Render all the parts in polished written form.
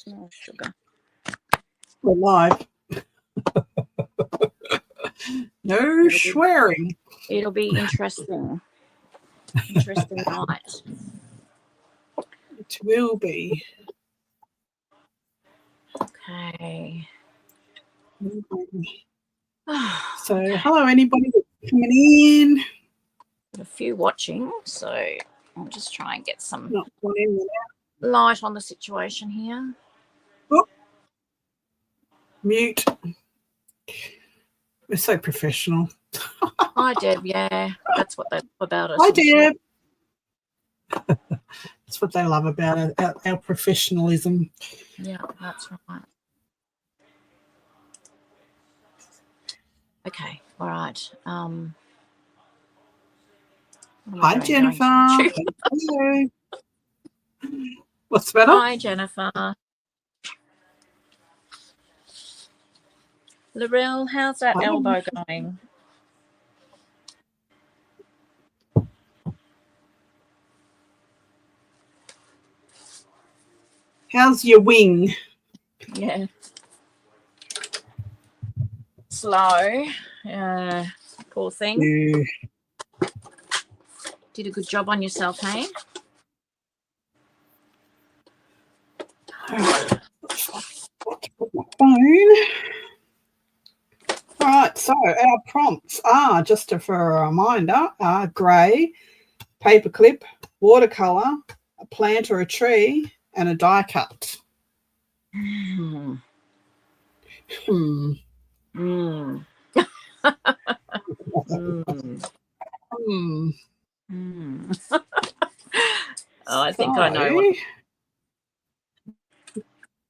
No sugar. We're live. No swearing. It'll be interesting. Interesting night. It will be. Okay. So, hello, anybody coming in? A few watching, so I'll just try and get some Not one in there. light on the situation here. Oh. Mute. We're so professional. Hi, Deb. Yeah, that's what they love about us. Hi, Deb. That's what they love about our professionalism. Yeah, that's right. Okay, all right. Hi, Jennifer. Hello. What's the matter? Hi, Jennifer. Lorel, how's that elbow going? How's your wing? Yeah. Slow. Poor thing. Yeah. Did a good job on yourself, hey? Phone. All right, so our prompts are, just for a reminder, are grey, paperclip, watercolour, a plant or a tree, and a die cut. Mm. Hmm. Mm. Hmm. Mm. Oh, I think I know.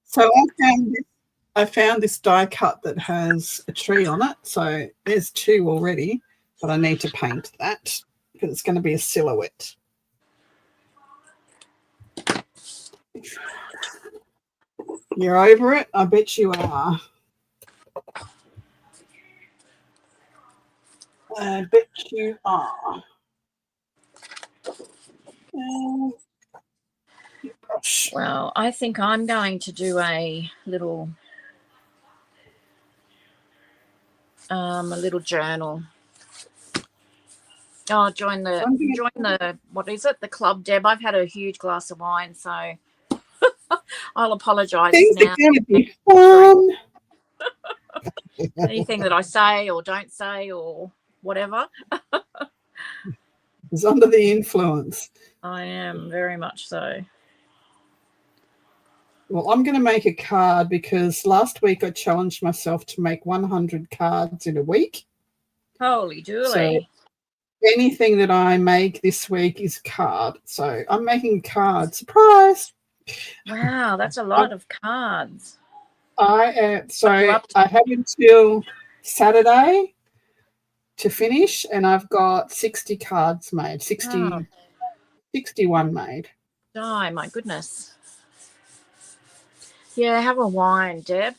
So I found this die cut that has a tree on it. So there's two already, but I need to paint that because it's going to be a silhouette. You're over it? I bet you are. I bet you are. Well, I think I'm going to do a little journal. Oh, join the what is it? The club, Deb. I've had a huge glass of wine, so I'll apologise Things now. are going to be fun. Anything that I say or don't say or whatever. It's under the influence. I am very much so. Well, I'm going to make a card because last week I challenged myself to make 100 cards in a week. Holy dooly. So anything that I make this week is a card. So I'm making a card. Surprise. Wow, that's a lot of cards. I have until Saturday to finish, and I've got 60 cards made, 61 made. Oh, my goodness. Yeah, have a wine, Deb.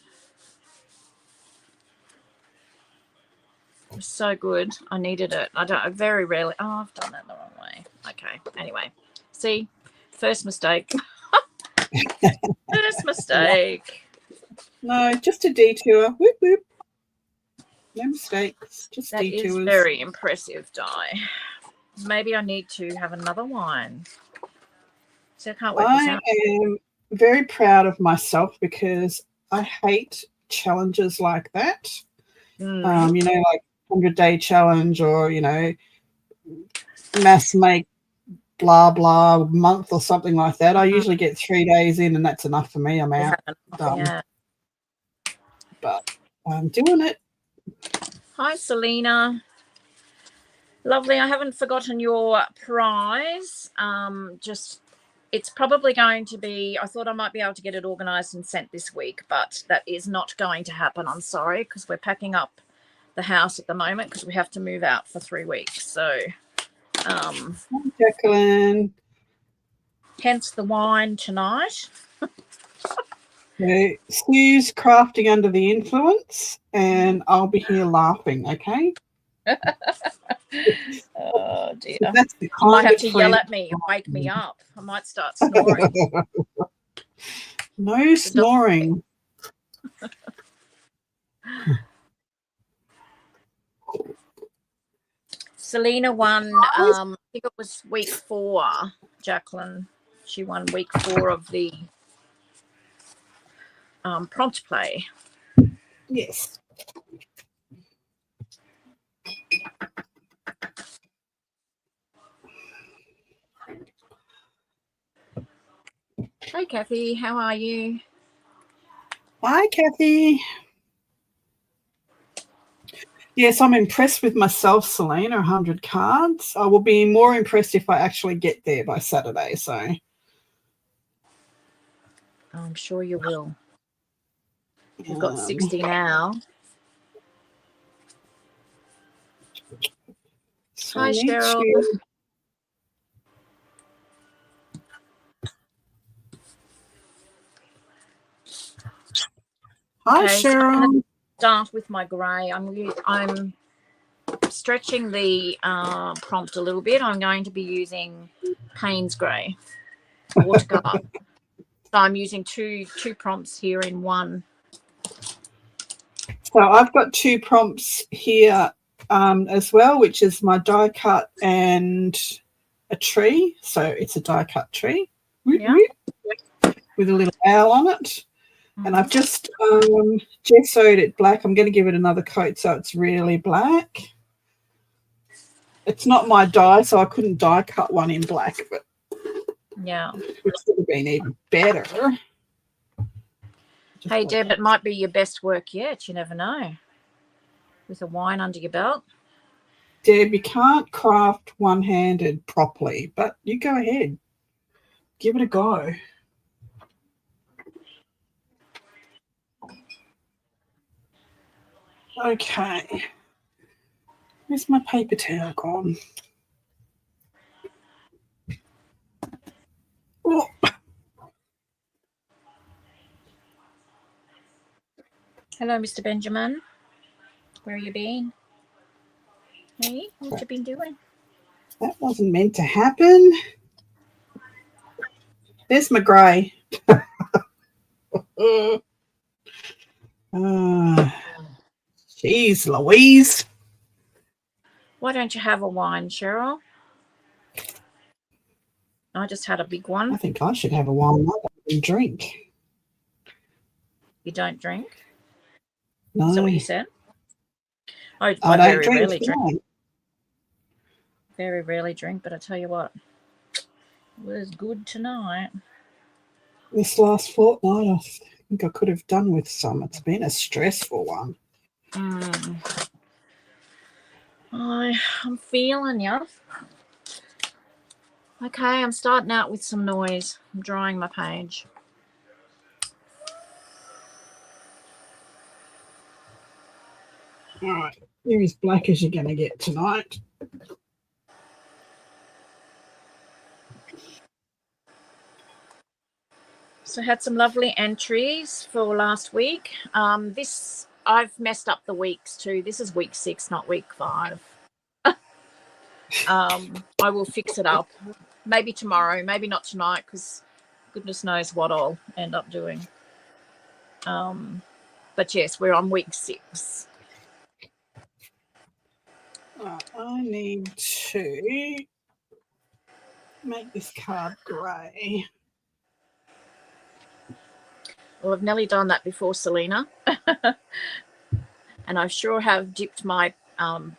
It's so good. I needed it. I very rarely. Oh, I've done that the wrong way. Okay. Anyway, see, first mistake. First mistake. No, just a detour. Whoop, whoop. No mistakes. Just that detours. Is very impressive, Di. Maybe I need to have another wine. So I can't work this out. I am very proud of myself because I hate challenges like that. Like 100-day challenge or, mass make blah, blah month or something like that. I usually get 3 days in and that's enough for me. I'm out. Done. Yeah. But I'm doing it. Hi, Selena. Lovely. I haven't forgotten your prize. It's probably going to be, I thought I might be able to get it organised and sent this week, but that is not going to happen. I'm sorry, because we're packing up the house at the moment because we have to move out for 3 weeks. So, Jacqueline. Hence the wine tonight. Okay. Sue's crafting under the influence, and I'll be here laughing, okay? Oh, dear. That's the you might have to yell at me and wake me up. I might start snoring. No snoring. Selena won, I think it was week 4, Jacqueline. She won week 4 of the prompt play. Yes. Hey, Kathy, how are you? Hi, Kathy. Yes, I'm impressed with myself, Selena, 100 cards. I will be more impressed if I actually get there by Saturday. So I'm sure you will. You've got 60 now. So Hi, Cheryl. Hi, Cheryl. So I'm going to start with my grey. I'm stretching the prompt a little bit. I'm going to be using Payne's Grey watercolor. So I'm using two prompts here in one. So I've got 2 prompts here as well, which is my die cut and a tree. So it's a die cut tree, Yeah. with a little owl on it. And I've just gessoed it black. I'm going to give it another coat so it's really black. It's not my die, so I couldn't die cut one in black, but yeah, which would have been even better. Hey, Deb, it might be your best work yet. You never know. With a wine under your belt. Deb, you can't craft one-handed properly, but you go ahead. Give it a go. Okay. Where's my paper towel gone? Oh. Hello, Mr. Benjamin. Where you been? Hey, what you been doing? That wasn't meant to happen. There's my grey. Jeez, Louise. Why don't you have a wine, Cheryl? I just had a big one. I think I should have a wine and drink. You don't drink? No. Is that what you said? I don't very drink. rarely drink. Very rarely drink, but I tell you what, it was good tonight. This last fortnight, I think I could have done with some. It's been a stressful one. I'm feeling you. Okay, I'm starting out with some noise. I'm drying my page. All right, you're as black as you're going to get tonight. So I had some lovely entries for last week. This I've messed up the weeks too. This is week 6, not week 5. I will fix it up. Maybe tomorrow, maybe not tonight, because goodness knows what I'll end up doing. But yes, we're on week 6. I need to make this card grey. Well, I've nearly done that before, Selena. And I sure have dipped my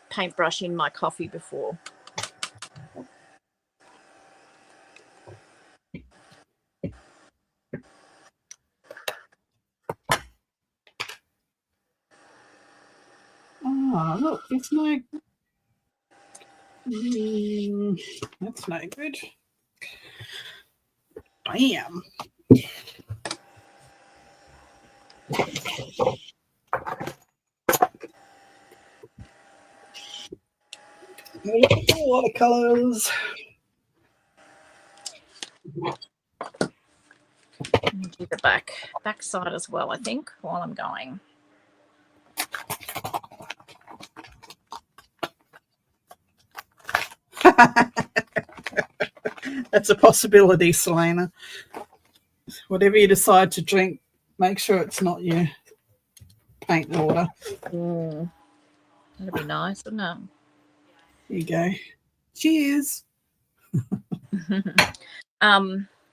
paintbrush in my coffee before. Oh, look, it's no... that's no good. Bam. Watercolors. Do the back side as well, I think, while I'm going. That's a possibility, Selena. whatever you decide to drink, make sure it's not your paint water. That'd be nice, wouldn't it? Here you go. Cheers.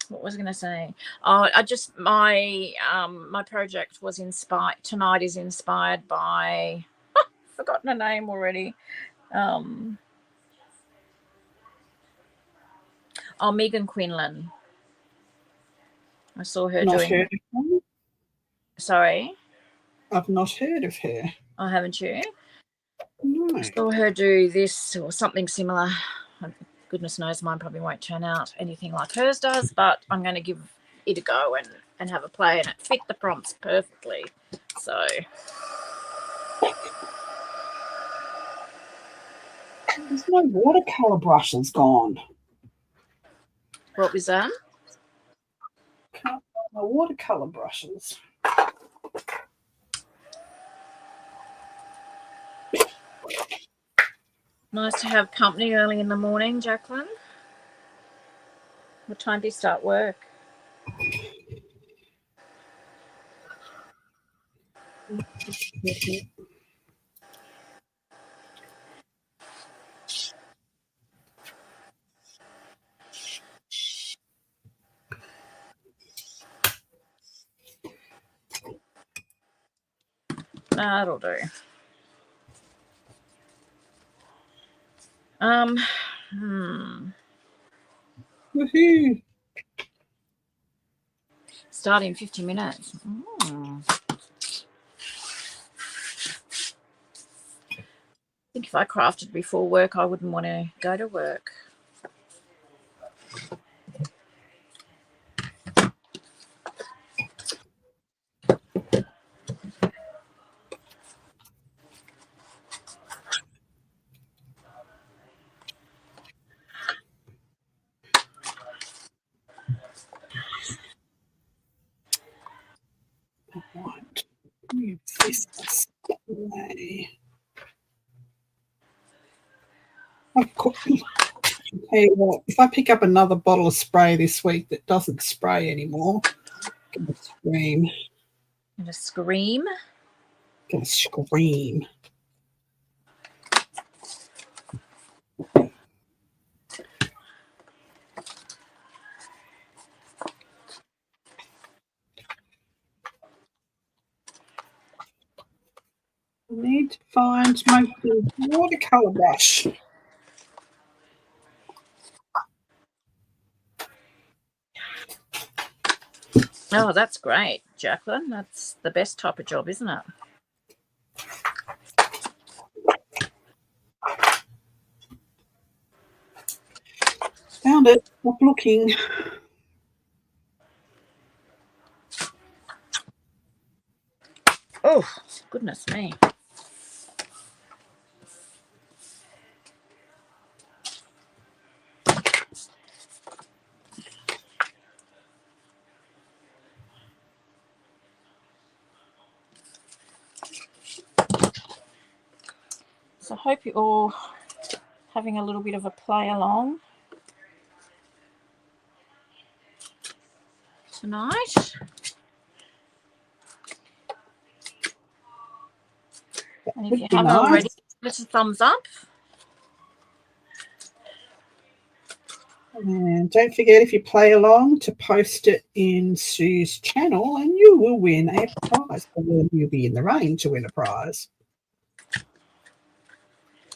What was I going to say? Oh, my project was inspired. Tonight is inspired by. Forgotten her name already. Megan Quinlan. I saw her Not doing. heard of her. Sorry, I've not heard of her. oh, haven't you? No. I saw her do this or something similar. Goodness knows mine probably won't turn out anything like hers does, but I'm going to give it a go and have a play, and it fit the prompts perfectly. So There's no watercolour brushes gone. what was that? Can't find my watercolour brushes. Nice to have company early in the morning, Jacqueline. What time do you start work? That'll do. Woohoo! Start in 50 minutes. I think if I crafted before work, I wouldn't want to go to work. Right. Move this away. Hey, well, if I pick up another bottle of spray this week that doesn't spray anymore, I'm going to scream. And a scream. Going to scream. I need to find my watercolour brush. Oh, that's great, Jacqueline. That's the best type of job, isn't it? Found it. Stop looking. Oh, goodness me. So I hope you're all having a little bit of a play along tonight. And if you haven't already, give us a thumbs up. And don't forget, if you play along, to post it in Sue's channel and you will win a prize. You'll be in the range to win a prize.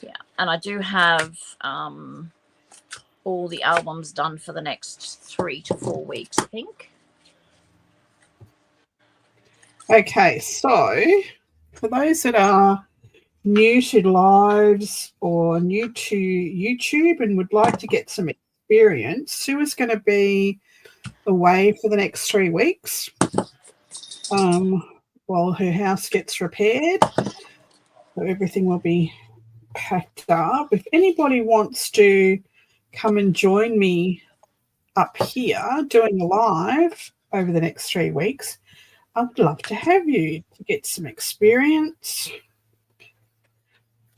Yeah, and I do have all the albums done for the next 3 to 4 weeks, I think. Okay, so for those that are new to lives or new to YouTube and would like to get some experience, Sue is going to be away for the next 3 weeks while her house gets repaired. So everything will be packed up. If anybody wants to come and join me up here doing a live over the next 3 weeks, I would love to have you to get some experience,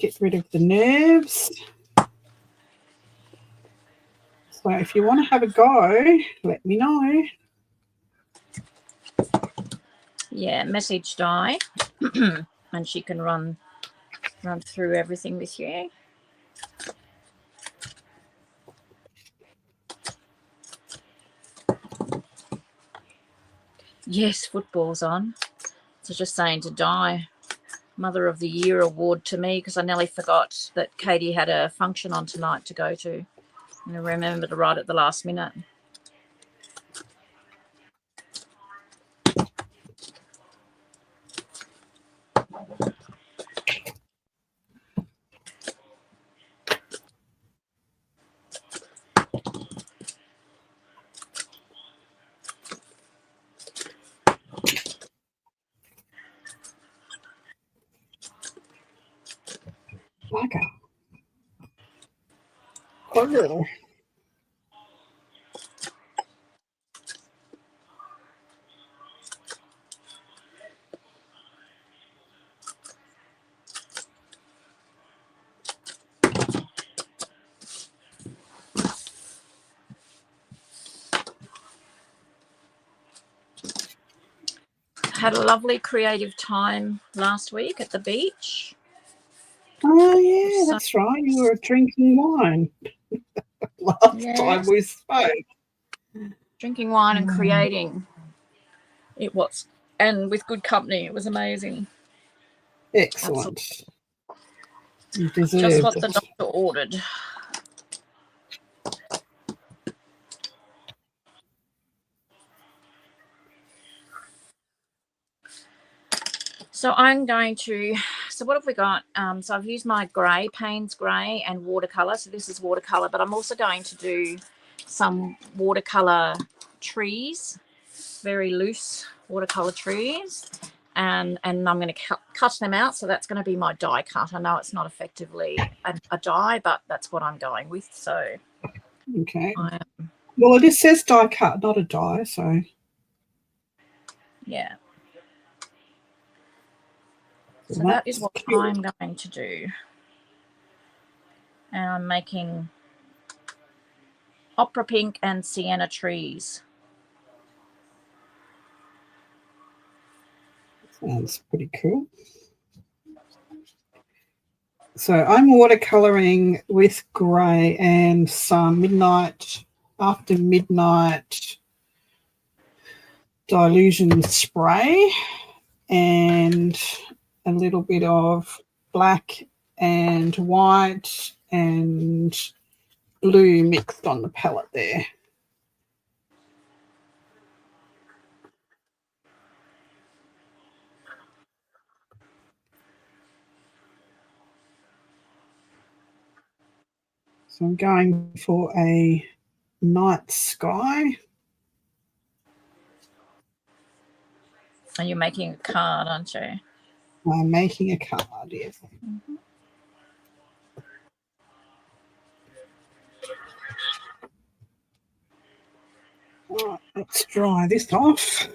get rid of the nerves. So if you want to have a go, let me know. Yeah, message die. And she can run through everything with you. Yes, football's on. So just saying to Di, Mother of the Year award to me, because I nearly forgot that Katie had a function on tonight to go to. And I remembered to write at the last minute. Bugger. Bugger. Had a lovely creative time last week at the beach. Oh, yeah, that's right. You were drinking wine last time we spoke. Drinking wine and creating. It was. And with good company. It was amazing. Excellent. You deserved just what it. the doctor ordered. So I'm going to, so what have we got? So I've used my grey, Payne's grey and watercolour. So this is watercolour, but I'm also going to do some watercolour trees, very loose watercolour trees. And I'm going to cut them out. So that's going to be my die cut. I know it's not effectively a die, but that's what I'm going with. So okay. Well, it says die cut, not a die. So yeah. So that is what I'm going to do. And I'm making opera pink and sienna trees. Sounds pretty cool. So I'm watercolouring with grey and some after midnight dilution spray and a little bit of black and white and blue mixed on the palette there. So I'm going for a night sky. And you're making a card, aren't you? I'm making a card, yes. Mm-hmm. All right, let's dry this off.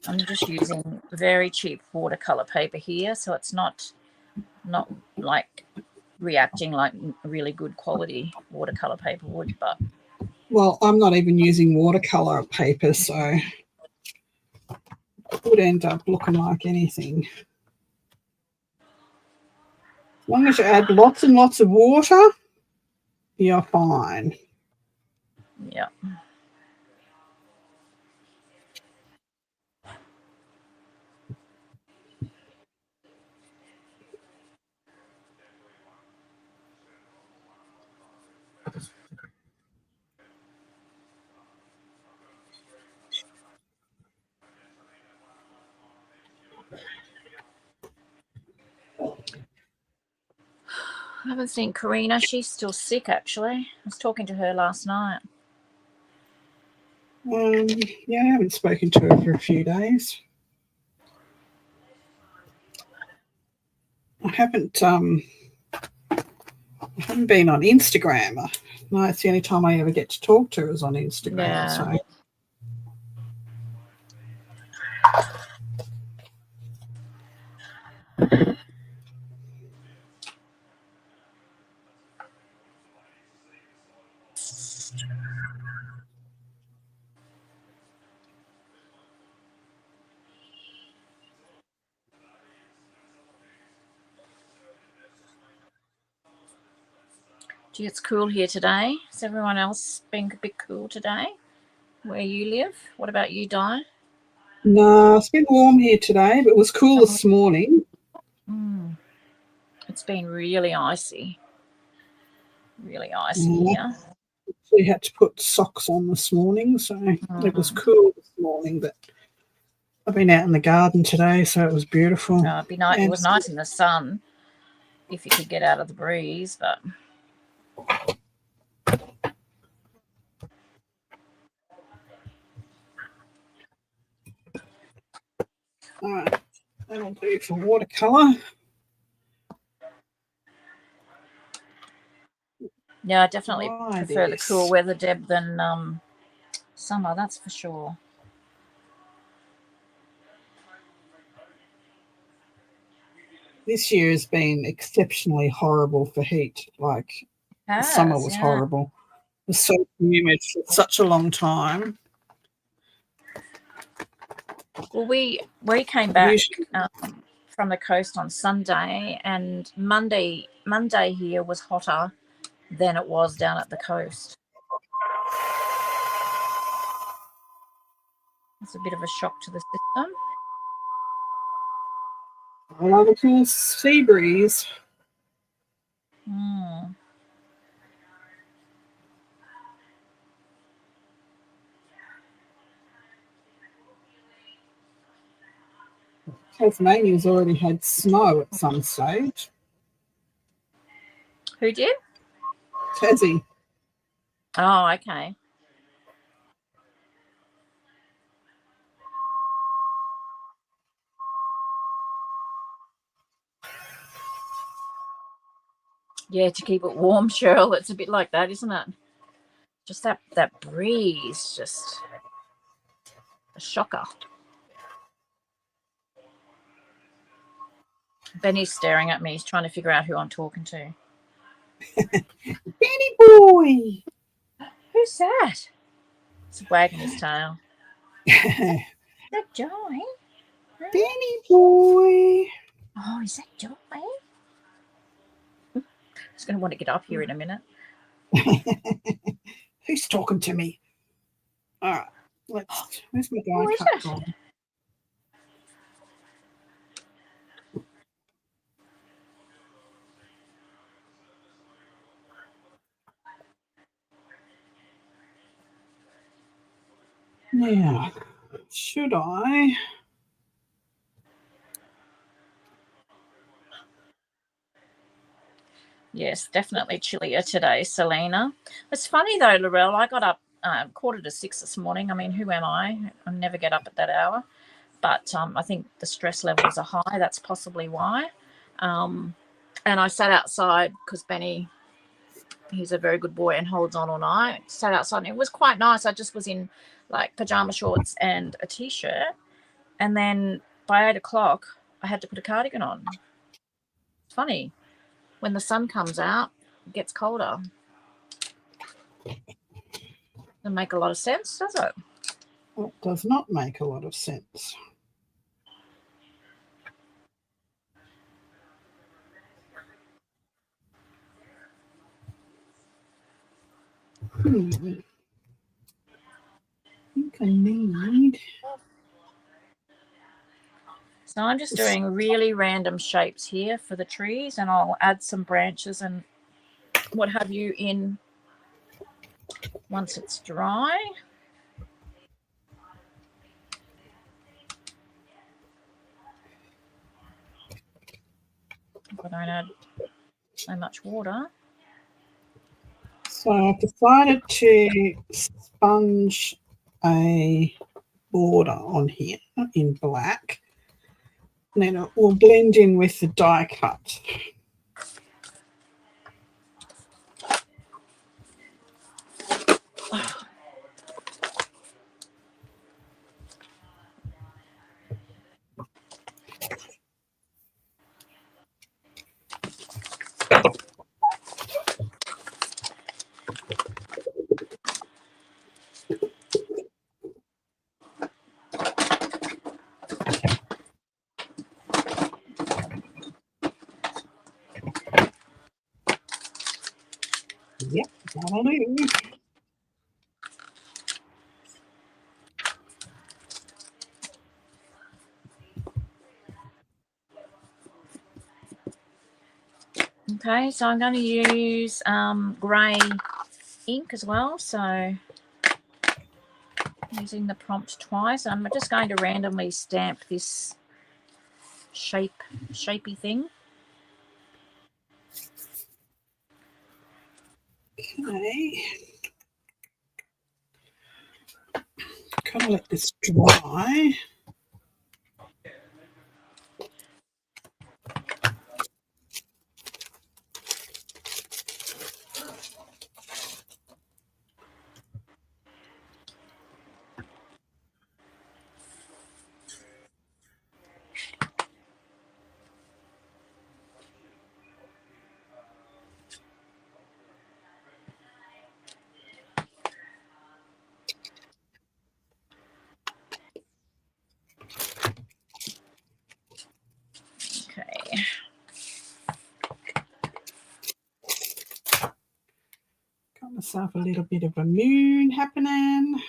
I'm just using very cheap watercolor paper here, so it's not like reacting like really good quality watercolor paper would. But well, I'm not even using watercolor paper, so it would end up looking like anything. As long as you add lots and lots of water, you're fine. yeah. I haven't seen Karina. She's still sick, actually. I was talking to her last night. Yeah, I haven't spoken to her for a few days. I haven't been on Instagram. No, it's the only time I ever get to talk to her is on Instagram. Yeah. So Gee, it's cool here today. Is everyone else being a bit cool today where you live? What about you, Di? No, it's been warm here today, but it was cool this morning. It's been really icy. Really icy here. We had to put socks on this morning, so it was cool this morning. But I've been out in the garden today, so it was beautiful. It'd be nice. It was nice in the sun if you could get out of the breeze, but all right, that'll do for watercolour. yeah, I definitely prefer the cool weather, Deb, than summer. That's for sure. This year has been exceptionally horrible for heat. Like the summer was horrible. It was so humid for such a long time. Well, we came back from the coast on Sunday, and Monday here was hotter than it was down at the coast. It's a bit of a shock to the system. I love a cool sea breeze. Tasmania's already had snow at some stage. Who did? Tassie. Oh, okay. Yeah, to keep it warm, Cheryl. It's a bit like that, isn't it? Just that breeze, just a shocker. Benny's staring at me. He's trying to figure out who I'm talking to. Benny boy! Who's that? He's wagging his tail. Is that Joy? Benny boy! Oh, is that Joy? He's going to want to get up here in a minute. Who's talking to me? All right, where's my die cut gone? Now, should I? Yes, definitely chillier today, Selena. It's funny though, Laurel. I got up 5:45 this morning. I mean, who am I? I never get up at that hour. But I think the stress levels are high. That's possibly why. And I sat outside because Benny, he's a very good boy and holds on all night. Sat outside and it was quite nice. I just was in like pajama shorts and a T-shirt. And then by 8 o'clock, I had to put a cardigan on. It's funny. When the sun comes out, it gets colder. Doesn't make a lot of sense, does it? It does not make a lot of sense. I think I need... So I'm just doing really random shapes here for the trees, and I'll add some branches and what have you in once it's dry. If I don't add so much water. So I've decided to sponge a border on here in black. And then it will blend in with the die cut. That'll do. Okay, so I'm going to use grey ink as well. So using the prompt twice, I'm just going to randomly stamp this shapy thing. Okay. Kind of let this dry. Okay. Got myself a little bit of a moon happening.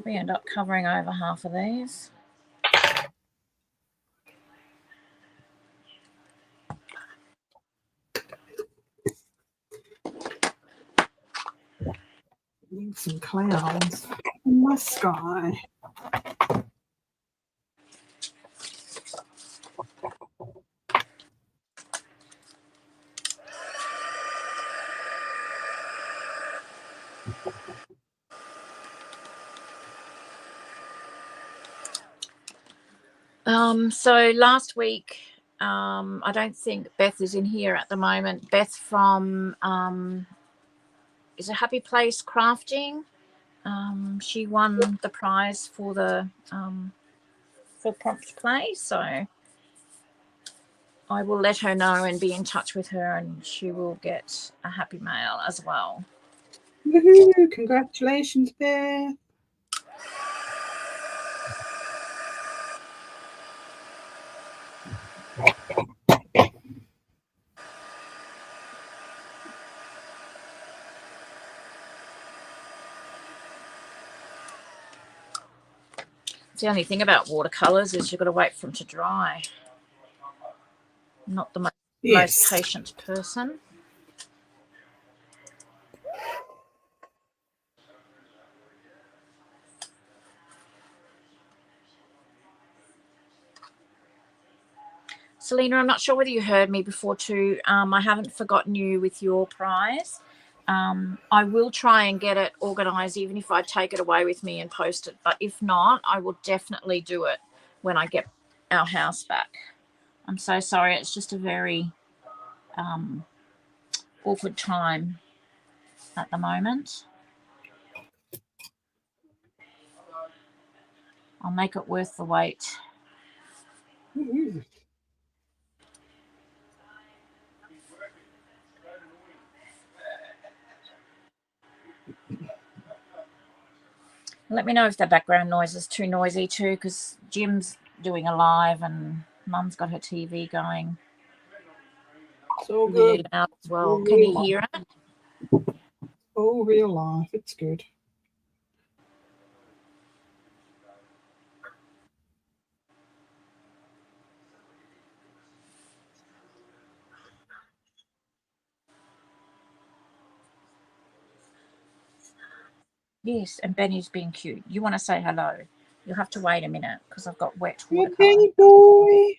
We end up covering over half of these. Need some clouds in my sky. So last week, I don't think Beth is in here at the moment. Beth from is it Happy Place Crafting? She won the prize for the for prompt play, so I will let her know and be in touch with her, and she will get a happy mail as well. Woohoo! Congratulations, Beth. The only thing about watercolors is you've got to wait for them to dry. I'm not the most patient person. Selena, I'm not sure whether you heard me before too. I haven't forgotten you with your prize. I will try and get it organised, even if I take it away with me and post it. But if not, I will definitely do it when I get our house back. I'm so sorry. It's just a very awkward time at the moment. I'll make it worth the wait. Woohoo. Let me know if the background noise is too noisy too, because Jim's doing a live and Mum's got her TV going. It's all Really good. loud as well. Can you hear it? All real life. It's good. Yes, and Benny's being cute. You want to say hello. You'll have to wait a minute because I've got wet Hey, watercolor. Benny boy.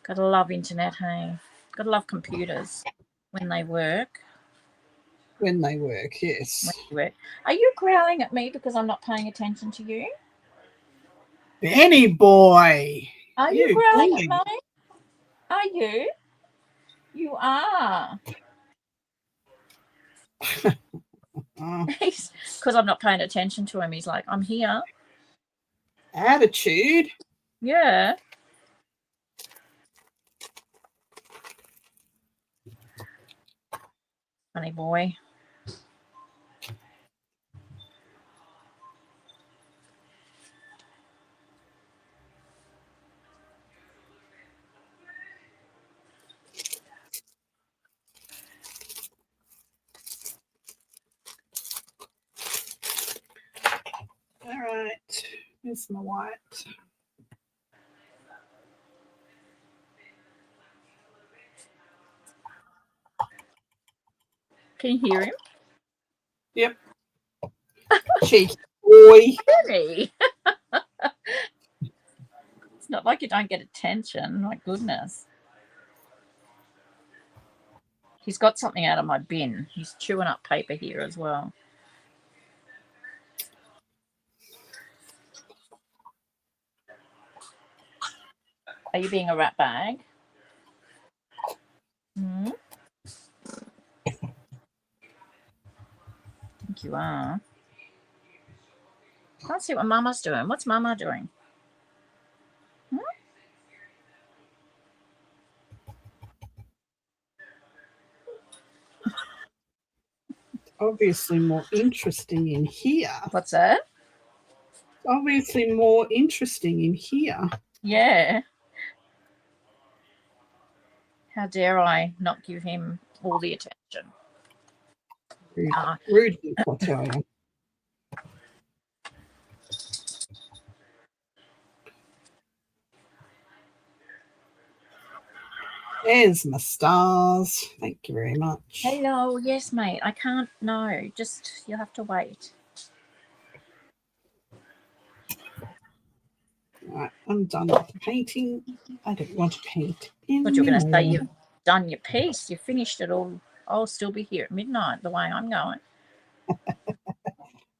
Gotta love internet, hey. Gotta love computers when they work. When they work, yes. Are you growling at me because I'm not paying attention to you? Benny boy. Are you You growing it, blooming. mate? Are you? You are. Because I'm not paying attention to him. He's like, I'm here. Attitude. Yeah. Funny boy. All right. Here's my white. Can you hear him? Yep. Cheeky boy. Very. It's not like you don't get attention. My goodness. He's got something out of my bin. He's chewing up paper here as well. Are you being a rat bag? Hmm? I think you are. I can't see what Mama's doing. What's Mama doing? Hmm? Obviously more interesting in here. What's that? Obviously more interesting in here. Yeah. How dare I not give him all the attention? Rude, rude, I tell you. There's my stars. Thank you very much. Hello. Yes, mate. I can't. No. Just, you'll have to wait. Right, I'm done with the painting. I don't want to paint But you're going to say anymore. you've done your piece. You finished it all. I'll still be here at midnight the way I'm going.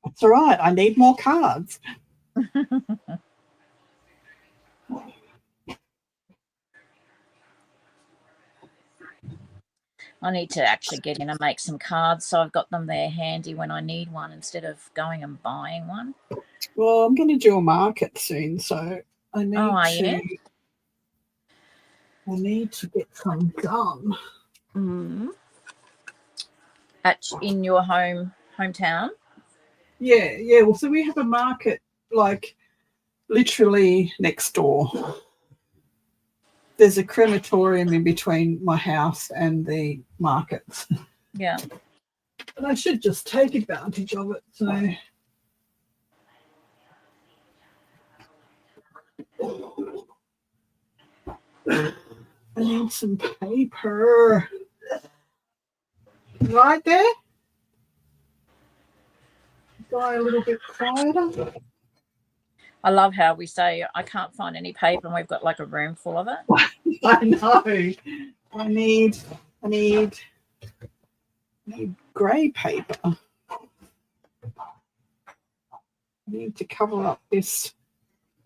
That's all right. I need more cards. I need to actually get in and make some cards so I've got them there handy when I need one instead of going and buying one. Well, I'm going to do a market soon, so I need You? I need to get some done. Mm. In your hometown? Yeah. Well, so we have a market like literally next door. There's a crematorium in between my house and the markets. Yeah. And I should just take advantage of it. So I need some paper. Right there. Go a little bit quieter. I love how we say I can't find any paper and we've got like a room full of it. I know. I need grey paper. I need to cover up this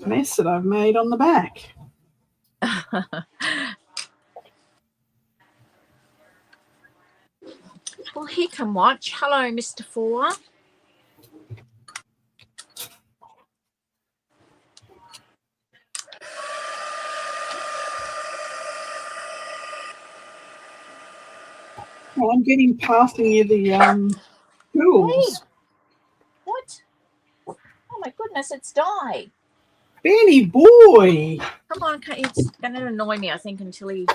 mess that I've made on the back. Well, he can watch. Hello, Mr. Four. Well, I'm passing you the tools. Hey. What? Oh my goodness, it's died. Benny boy. Come on, it's going to annoy me, I think, until he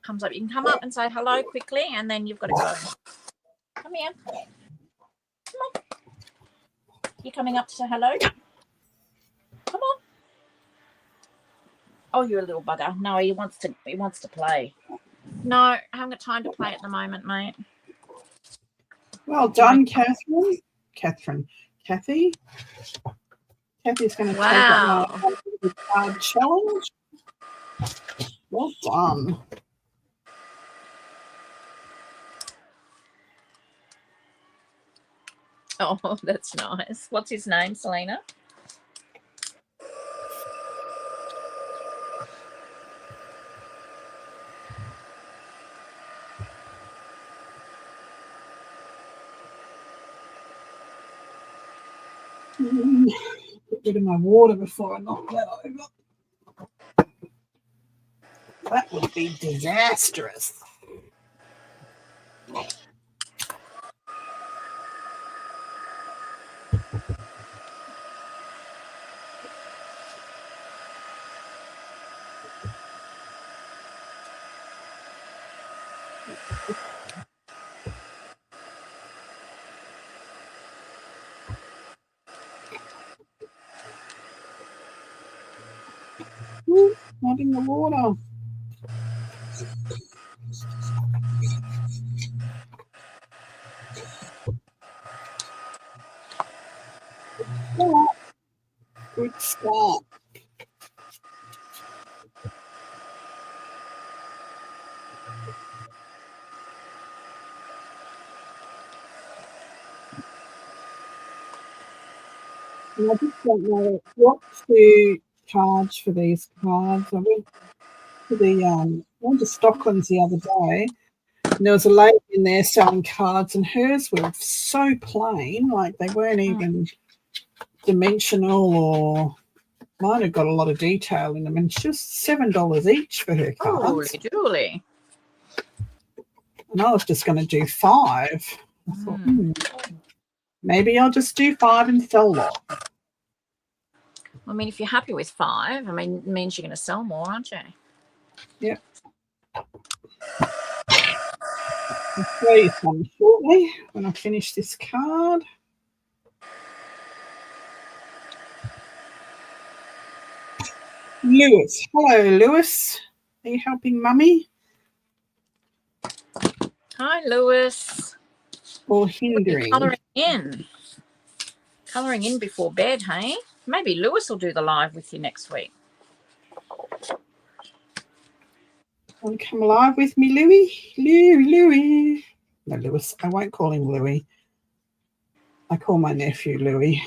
comes up. You can come up and say hello quickly, and then you've got to go. Come here. Come on. You coming up to say hello? Come on. Oh, you're a little bugger. No, he wants to play. No, I haven't got time to play at the moment, mate. Well done, Catherine. Kathy. Kathy's going to take up my card challenge. Well done. Oh, that's nice. What's his name, Selena? Get rid of my water before I knock that over. That would be disastrous. Not in the water. Good start. And I just don't know what to charge for these cards. I went to Stockland's the other day, and there was a lady in there selling cards, and hers were so plain, like they weren't even dimensional, or mine had got a lot of detail in them, and it's just $7 each for her cards. Holy Julie. And I was just going to do 5. I thought, maybe I'll just do 5 and sell a lot. I mean, if you're happy with 5, I mean, it means you're going to sell more, aren't you? Yep. I'll show you some shortly when I finish this card. Lewis. Hello, Lewis. Are you helping Mummy? Hi, Lewis. Or hindering? Colouring in before bed, hey? Maybe Lewis will do the live with you next week. Want to come live with me, Louie? Louie. No, Lewis. I won't call him Louie. I call my nephew Louie.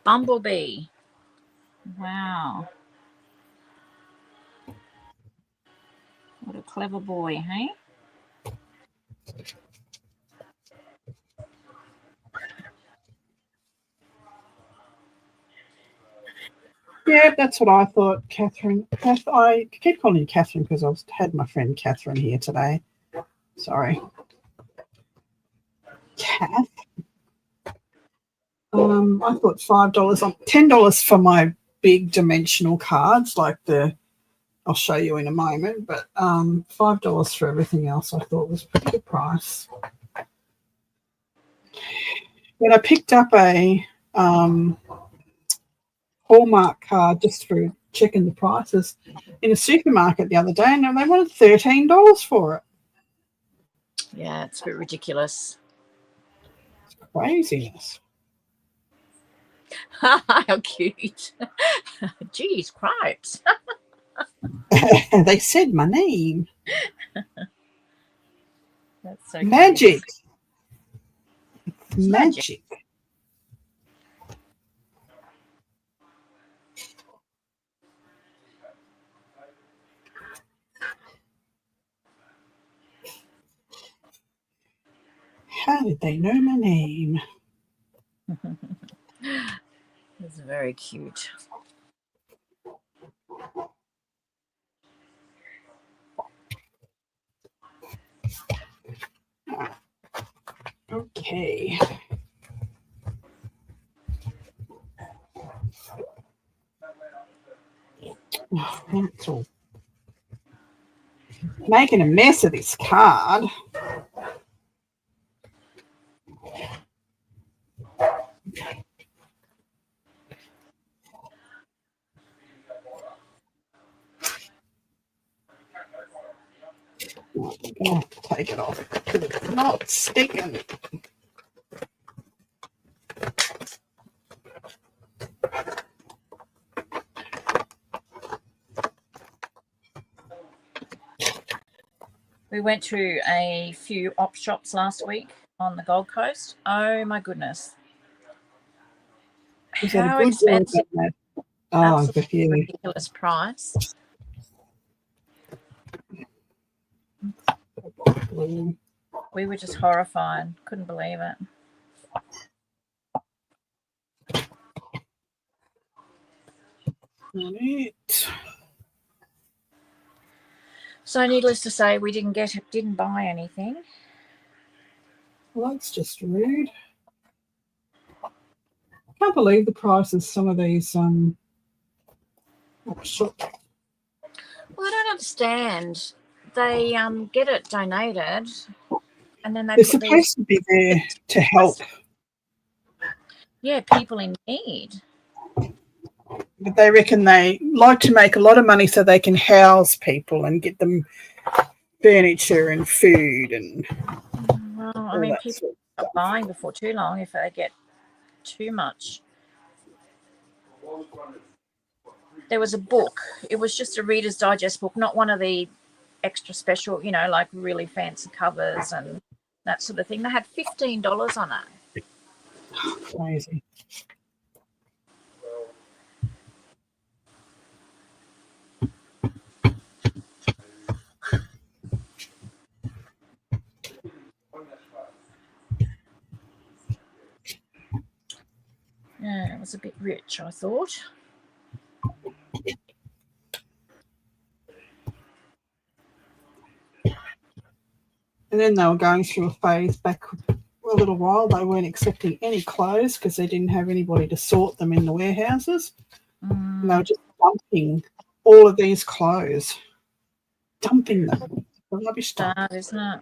Bumblebee. Wow. What a clever boy, hey? Yeah, that's what I thought, Catherine. I keep calling you Catherine because I had my friend Catherine here today. Sorry. Kath. I thought $5 on $10 for my big dimensional cards, like I'll show you in a moment, but $5 for everything else I thought was a pretty good price. When I picked up a Hallmark card just for checking the prices in a supermarket the other day, and they wanted $13 for it. Yeah, it's a bit ridiculous. It's craziness. How cute. Jeez, cripes. They said my name. That's so Magic. Cute. Magic. How did they know my name? It's very cute. Okay. Oh, that's all. Making a mess of this card. I'm going to have to take it off because it's not sticking. We went to a few op shops last week on the Gold Coast. Oh my goodness. Was that a How good or a expensive. bad? Oh, Absolutely yeah. ridiculous price. We were just horrified. Couldn't believe it. Right. So needless to say, we didn't buy anything. Well, that's just rude. I can't believe the prices some of these shops. Well, I don't understand. They get it donated, and then they They're put these. supposed to be there to help. Yeah, people in need. But they reckon they like to make a lot of money so they can house people and get them furniture and food and Well, I all mean, that people sort of are stuff. buying before too long if they get too much. There was a book. It was just a Reader's Digest book, not one of the extra special, like really fancy covers and that sort of thing. They had $15 on it. Crazy. Yeah, it was a bit rich, I thought. And then they were going through a phase back a little while. They weren't accepting any clothes because they didn't have anybody to sort them in the warehouses. And they were just dumping all of these clothes, dumping them. The rubbish dump. Sad, isn't it?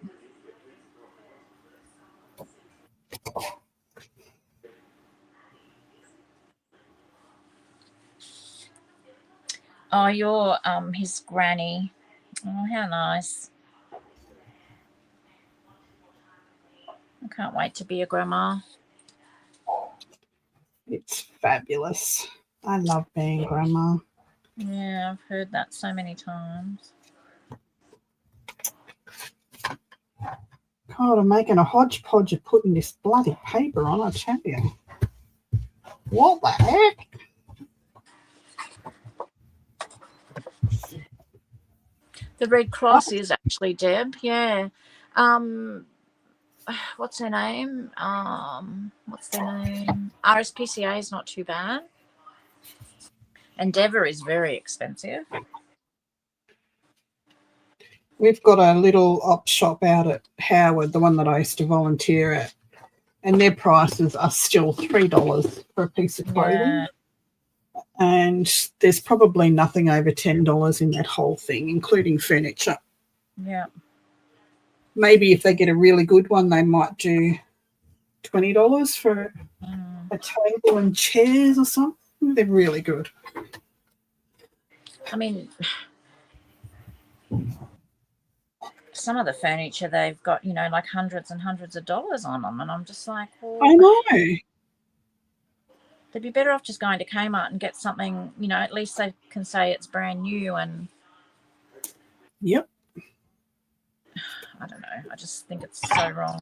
Oh, you're his granny. Oh, how nice. I can't wait to be a grandma. It's fabulous. I love being grandma. Yeah, I've heard that so many times. God, I'm making a hodgepodge of putting this bloody paper on, I tell you. What the heck? The Red Cross is actually Deb, yeah. What's her name? RSPCA is not too bad. Endeavour is very expensive. We've got a little op shop out at Howard, the one that I used to volunteer at, and their prices are still $3 for a piece of clothing. Yeah. And there's probably nothing over $10 in that whole thing, including furniture. Yeah. Maybe if they get a really good one, they might do $20 for a table and chairs or something. They're really good. I mean, some of the furniture they've got, like hundreds and hundreds of dollars on them, and I'm just like, well, I know. They'd be better off just going to Kmart and get something, at least they can say it's brand new. And Yep. I don't know. I just think it's so wrong.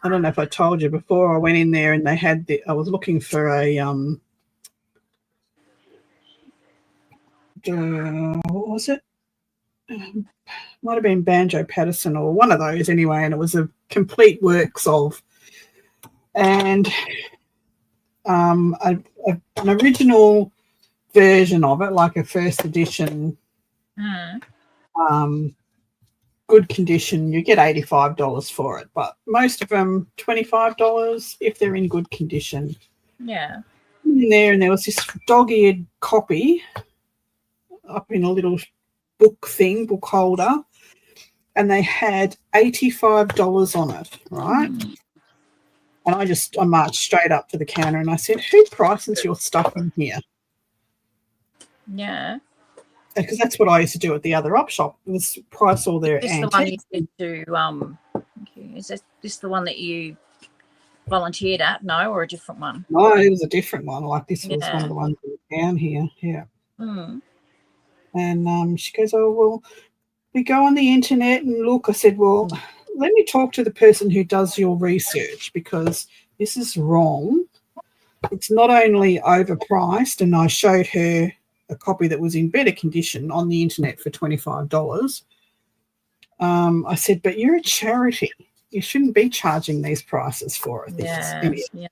I don't know if I told you before, I went in there and they had I was looking for a what was it? Might have been Banjo Patterson or one of those anyway, and it was a complete works of, and an original version of it, like a first edition, good condition. You get $85 for it, but most of them $25 if they're in good condition. Yeah. In there, and there was this dog-eared copy up in a little book holder, and they had $85 on it, right? And I marched straight up to the counter and I said, who prices your stuff in here? Yeah. Because that's what I used to do at the other op shop, was price all their antiques. Is this the one that you volunteered at? No, or a different one? No, it was a different one. Like this was one of the ones down here. Yeah. And she goes, oh, well, we go on the internet and look. I said, well, let me talk to the person who does your research because this is wrong. It's not only overpriced, and I showed her a copy that was in better condition on the internet for $25. I said, but you're a charity. You shouldn't be charging these prices for it. Yeah.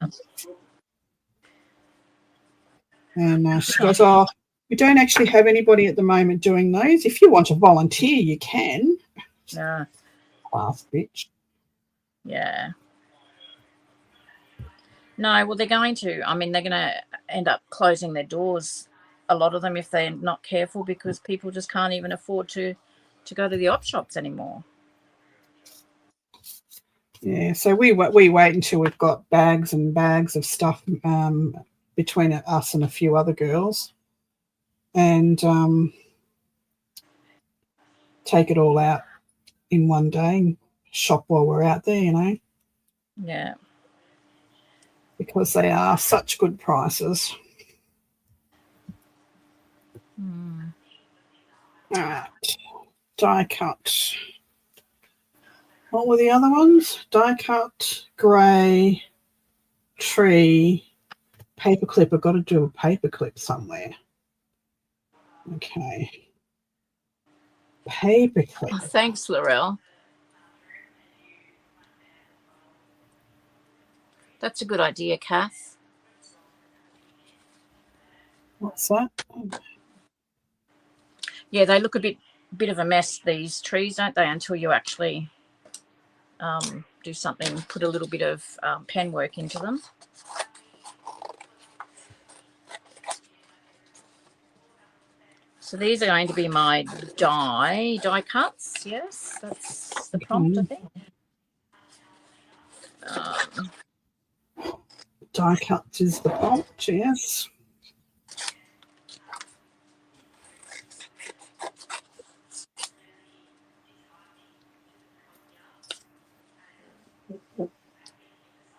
And she goes, oh, we don't actually have anybody at the moment doing those. If you want to volunteer, you can. Yeah. Last bitch. Yeah. No, well, they're going to. I mean, they're going to end up closing their doors, a lot of them, if they're not careful, because people just can't even afford to go to the op shops anymore. Yeah, so we wait until we've got bags and bags of stuff between us and a few other girls, and take it all out in one day and shop while we're out there, you know. Yeah. Because they are such good prices. All right, die cut. What were the other ones? Die cut, grey, tree, paperclip. I've got to do a paperclip somewhere. Okay. Paperclip. Oh, thanks, Laurel. That's a good idea, Kath. What's that? Yeah, they look a bit of a mess, these trees, don't they, until you actually do something, put a little bit of pen work into them. So these are going to be my die cuts. Yes, that's the prompt, I think. Die cuts is the prompt, yes. I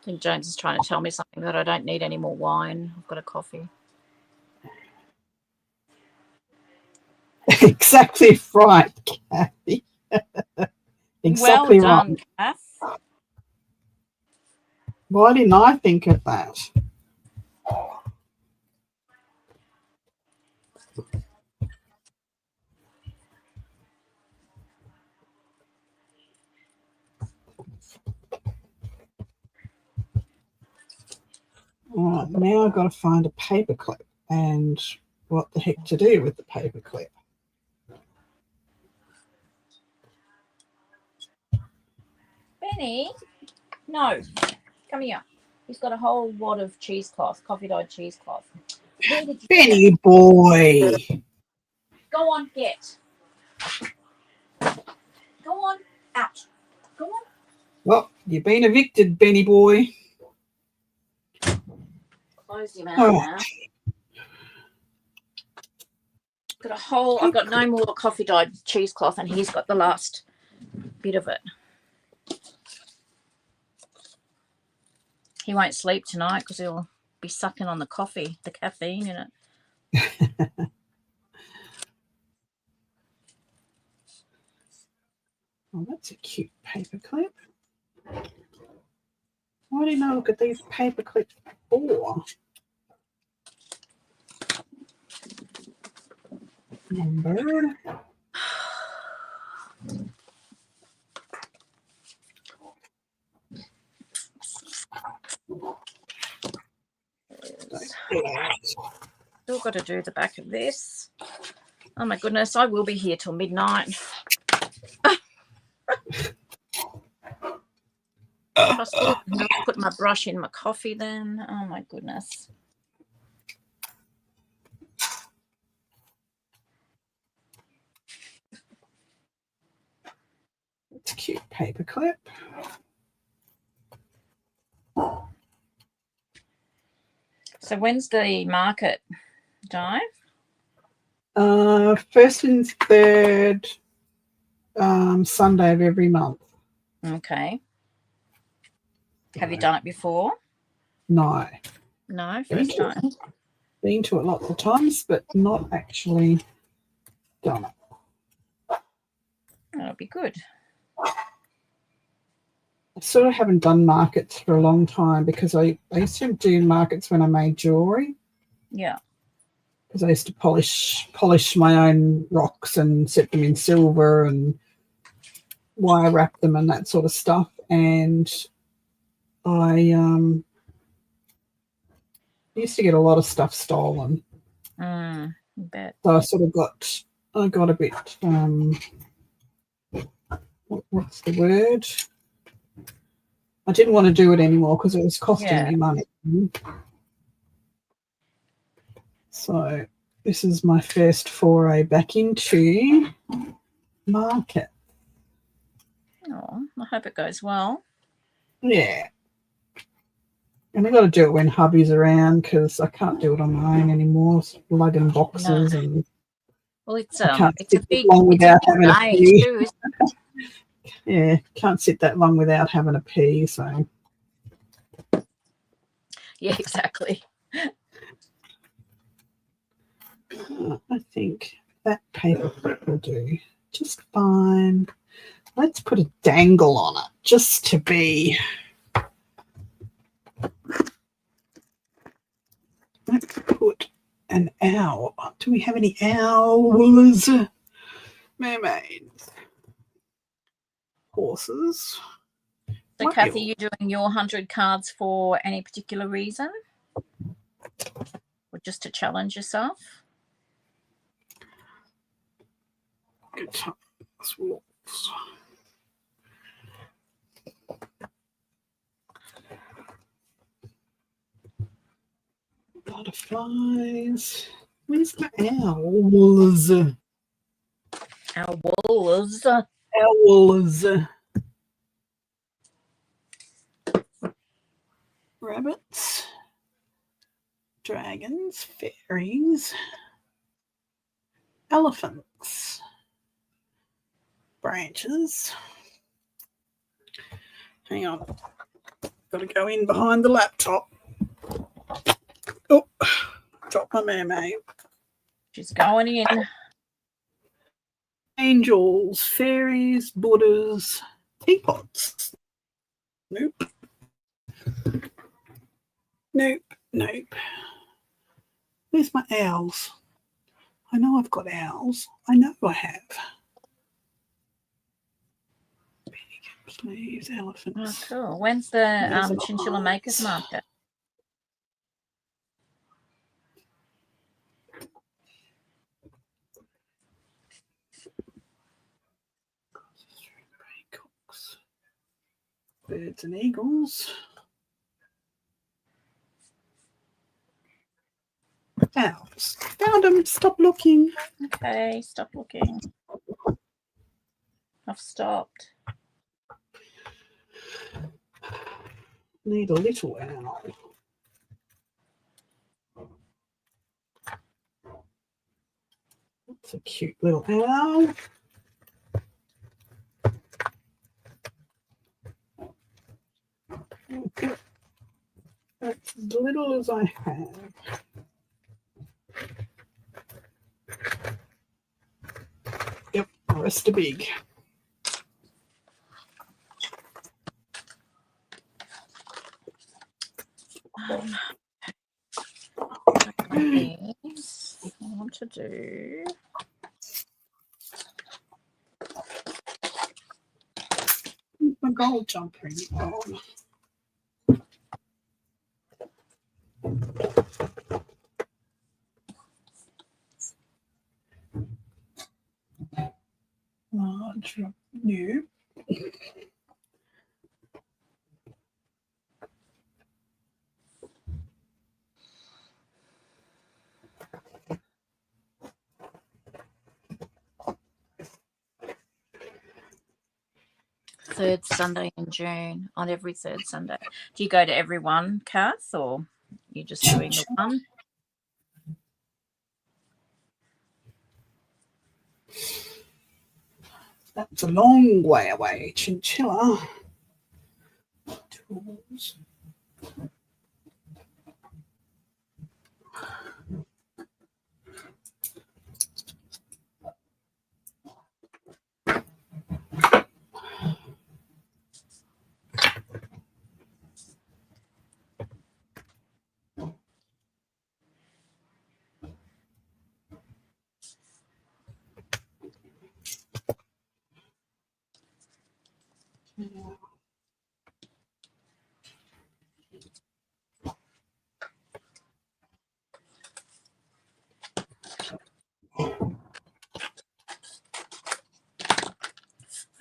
think James is trying to tell me something, that I don't need any more wine. I've got a coffee. Exactly right, Kathy. Exactly well done, right. Kath. Why didn't I think of that? All right, now I've got to find a paperclip and what the heck to do with the paperclip. Benny, no, come here. He's got a whole wad of cheesecloth, coffee dyed cheesecloth. Benny boy. Go on, get. Go on, out. Go on. Well, you've been evicted, Benny boy. Close him out now. Got a whole. I've got no more coffee dyed cheesecloth, and he's got the last bit of it. He won't sleep tonight because he'll be sucking on the coffee, the caffeine in it. Oh, that's a cute paperclip. Why didn't I look at these paperclips before? Number. Still got to do the back of this. Oh my goodness, I will be here till midnight. I still put my brush in my coffee then. Oh my goodness. It's a cute paperclip. So when's the market, Di? First and third Sunday of every month. Okay. Have you done it before? No. No, first time. Been to it lots of times, but not actually done it. That'll be good. I sort of haven't done markets for a long time because I used to do markets when I made jewellery. Yeah. Because I used to polish my own rocks and set them in silver and wire wrap them and that sort of stuff. And I used to get a lot of stuff stolen. I bet. So I got a bit what's the word? I didn't want to do it anymore because it was costing me money. So this is my first foray back into market. Oh, I hope it goes well. Yeah. And I got to do it when hubby's around because I can't do it on my own anymore. Lugging boxes and well, it's I can't it's sit a big long without having a pee. too, isn't it? Yeah, can't sit that long without having a pee. So yeah, exactly. I think that paper will do just fine. Let's put a dangle on it just to be. Let's put an owl. Do we have any owls? Mermaids. Horses. So, Kathy, you doing your 100 cards for any particular reason? Or just to challenge yourself? Guitars, wolves. Butterflies. Where's the owls? Owls. Owls. Rabbits. Dragons. Fairies. Elephants. Branches. Hang on. Got to go in behind the laptop. Oh, dropped my mermaid. She's going in. Angels, fairies, Buddhas, teapots. Nope. Nope. Nope. Where's my owls? I know I've got owls. I know I have. Slaves, elephants. Oh, cool. When's the Chinchilla Makers Market? Birds and eagles. Owls. Found them. Stop looking. Okay, stop looking. I've stopped. Need a little owl. That's a cute little owl. Okay. That's as little as I have. Yep, the rest are big. These I want to do. My gold jumper in it on. Large new. Third Sunday in June, on every third Sunday. Do you go to every one, Kath, or you're just doing the one? That's a long way away, Chinchilla. Tools.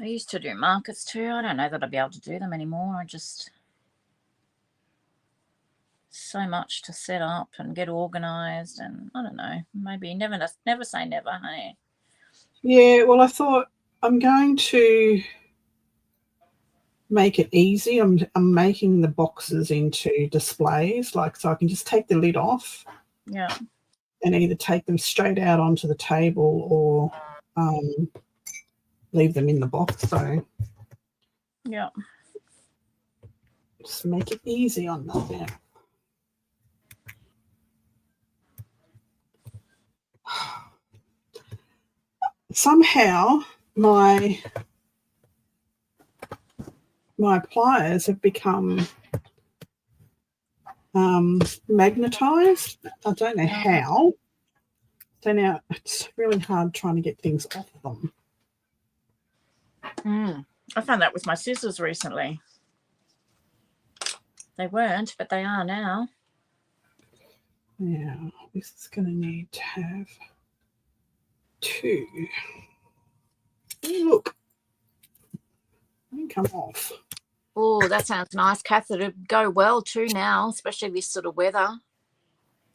I used to do markets too. I don't know that I'd be able to do them anymore. I just so much to set up and get organised, and I don't know. Maybe never say never. Hey. Yeah. Well, I thought I'm going to make it easy. I'm making the boxes into displays, like so I can just take the lid off. Yeah. And either take them straight out onto the table or leave them in the box. So yeah, just make it easy on them there. Somehow my pliers have become magnetized. I don't know how. So now it's really hard trying to get things off them. I found that with my scissors recently. They weren't, but they are now. Yeah, this is going to need to have 2. Look, they can come off. Oh, that sounds nice, Kath. It'd go well too now, especially this sort of weather.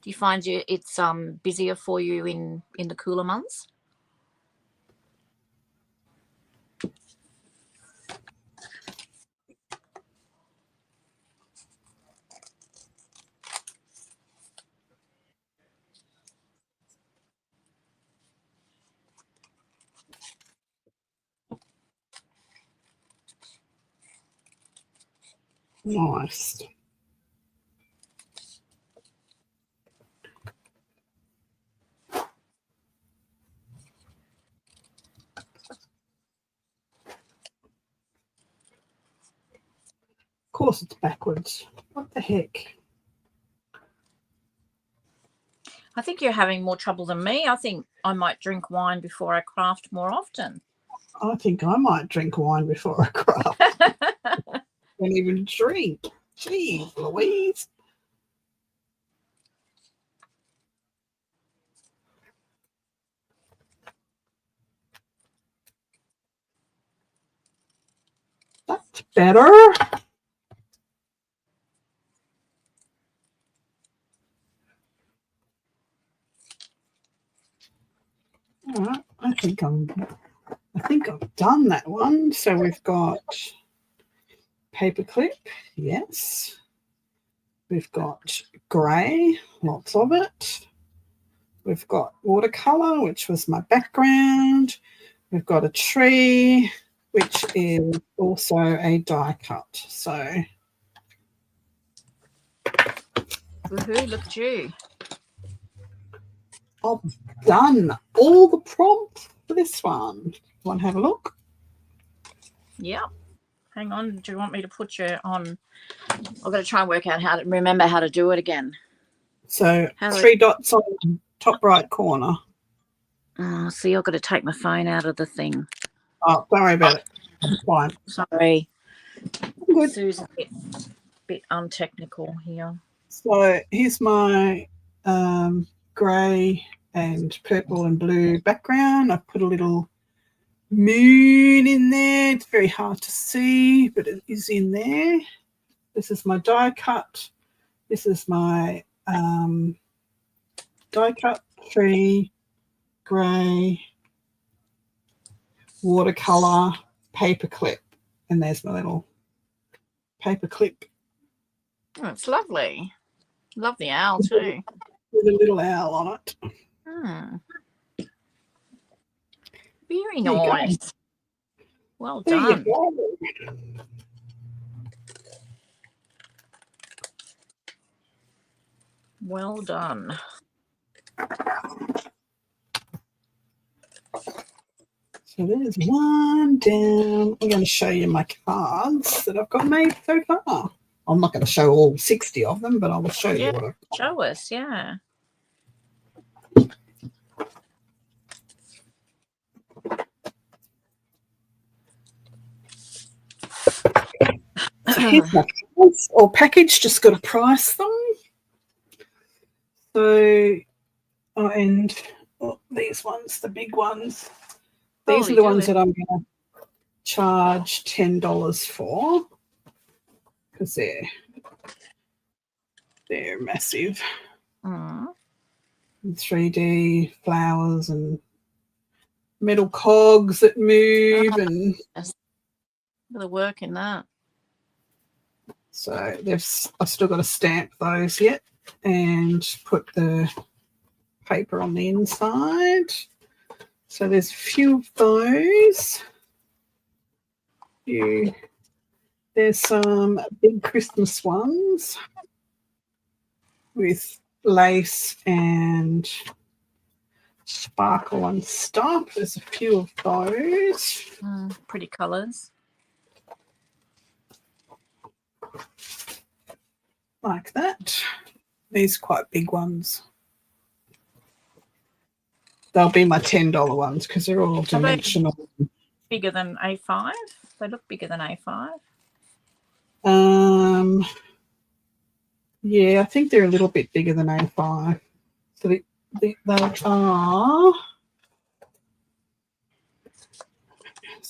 Do you find it's busier for you in the cooler months? Nice. Of course it's backwards. What the heck? I think you're having more trouble than me. I think I might drink wine before I craft more often. I think I might drink wine before I craft. Don't even drink. Jeez, Louise. That's better. All right, I think I've done that one. So we've got paperclip, yes. We've got grey, lots of it. We've got watercolour, which was my background. We've got a tree, which is also a die cut. So Woohoo, look at you. I've done all the prompts for this one. Want to have a look? Yeah. Hang on. Do you want me to put you on? I've got to try and work out remember how to do it again. So 3 dots on the top right corner. Oh, see, I've got to take my phone out of the thing. Oh, don't worry about it. It's fine. Sorry. Good. Sue's a bit untechnical here. So here's my grey and purple and blue background. I've put a little moon in there. It's very hard to see, but it is in there. This is my die cut. This is my die cut, tree, grey, watercolour, paperclip. And there's my little paperclip. Oh, it's lovely. Love the owl too. With a little owl on it. Very nice. Well done. Well done. So there's one down. I'm going to show you my cards that I've got made so far. I'm not going to show all 60 of them, but I will show you what I've got. Show us, yeah. So here's my cards, or package, just got to price them. So, and these ones, the big ones. These are the ones that I'm going to charge $10 for, because they're massive. 3D flowers and metal cogs that move, and the work in that. So I've still got to stamp those yet and put the paper on the inside. So there's a few of those. There's some big Christmas ones with lace and sparkle and stuff. There's a few of those. Pretty colours. Like that. These quite big ones. They'll be my $10 ones because they're all dimensional. Bigger than A5? They look bigger than A5. Yeah, I think they're a little bit bigger than A5. So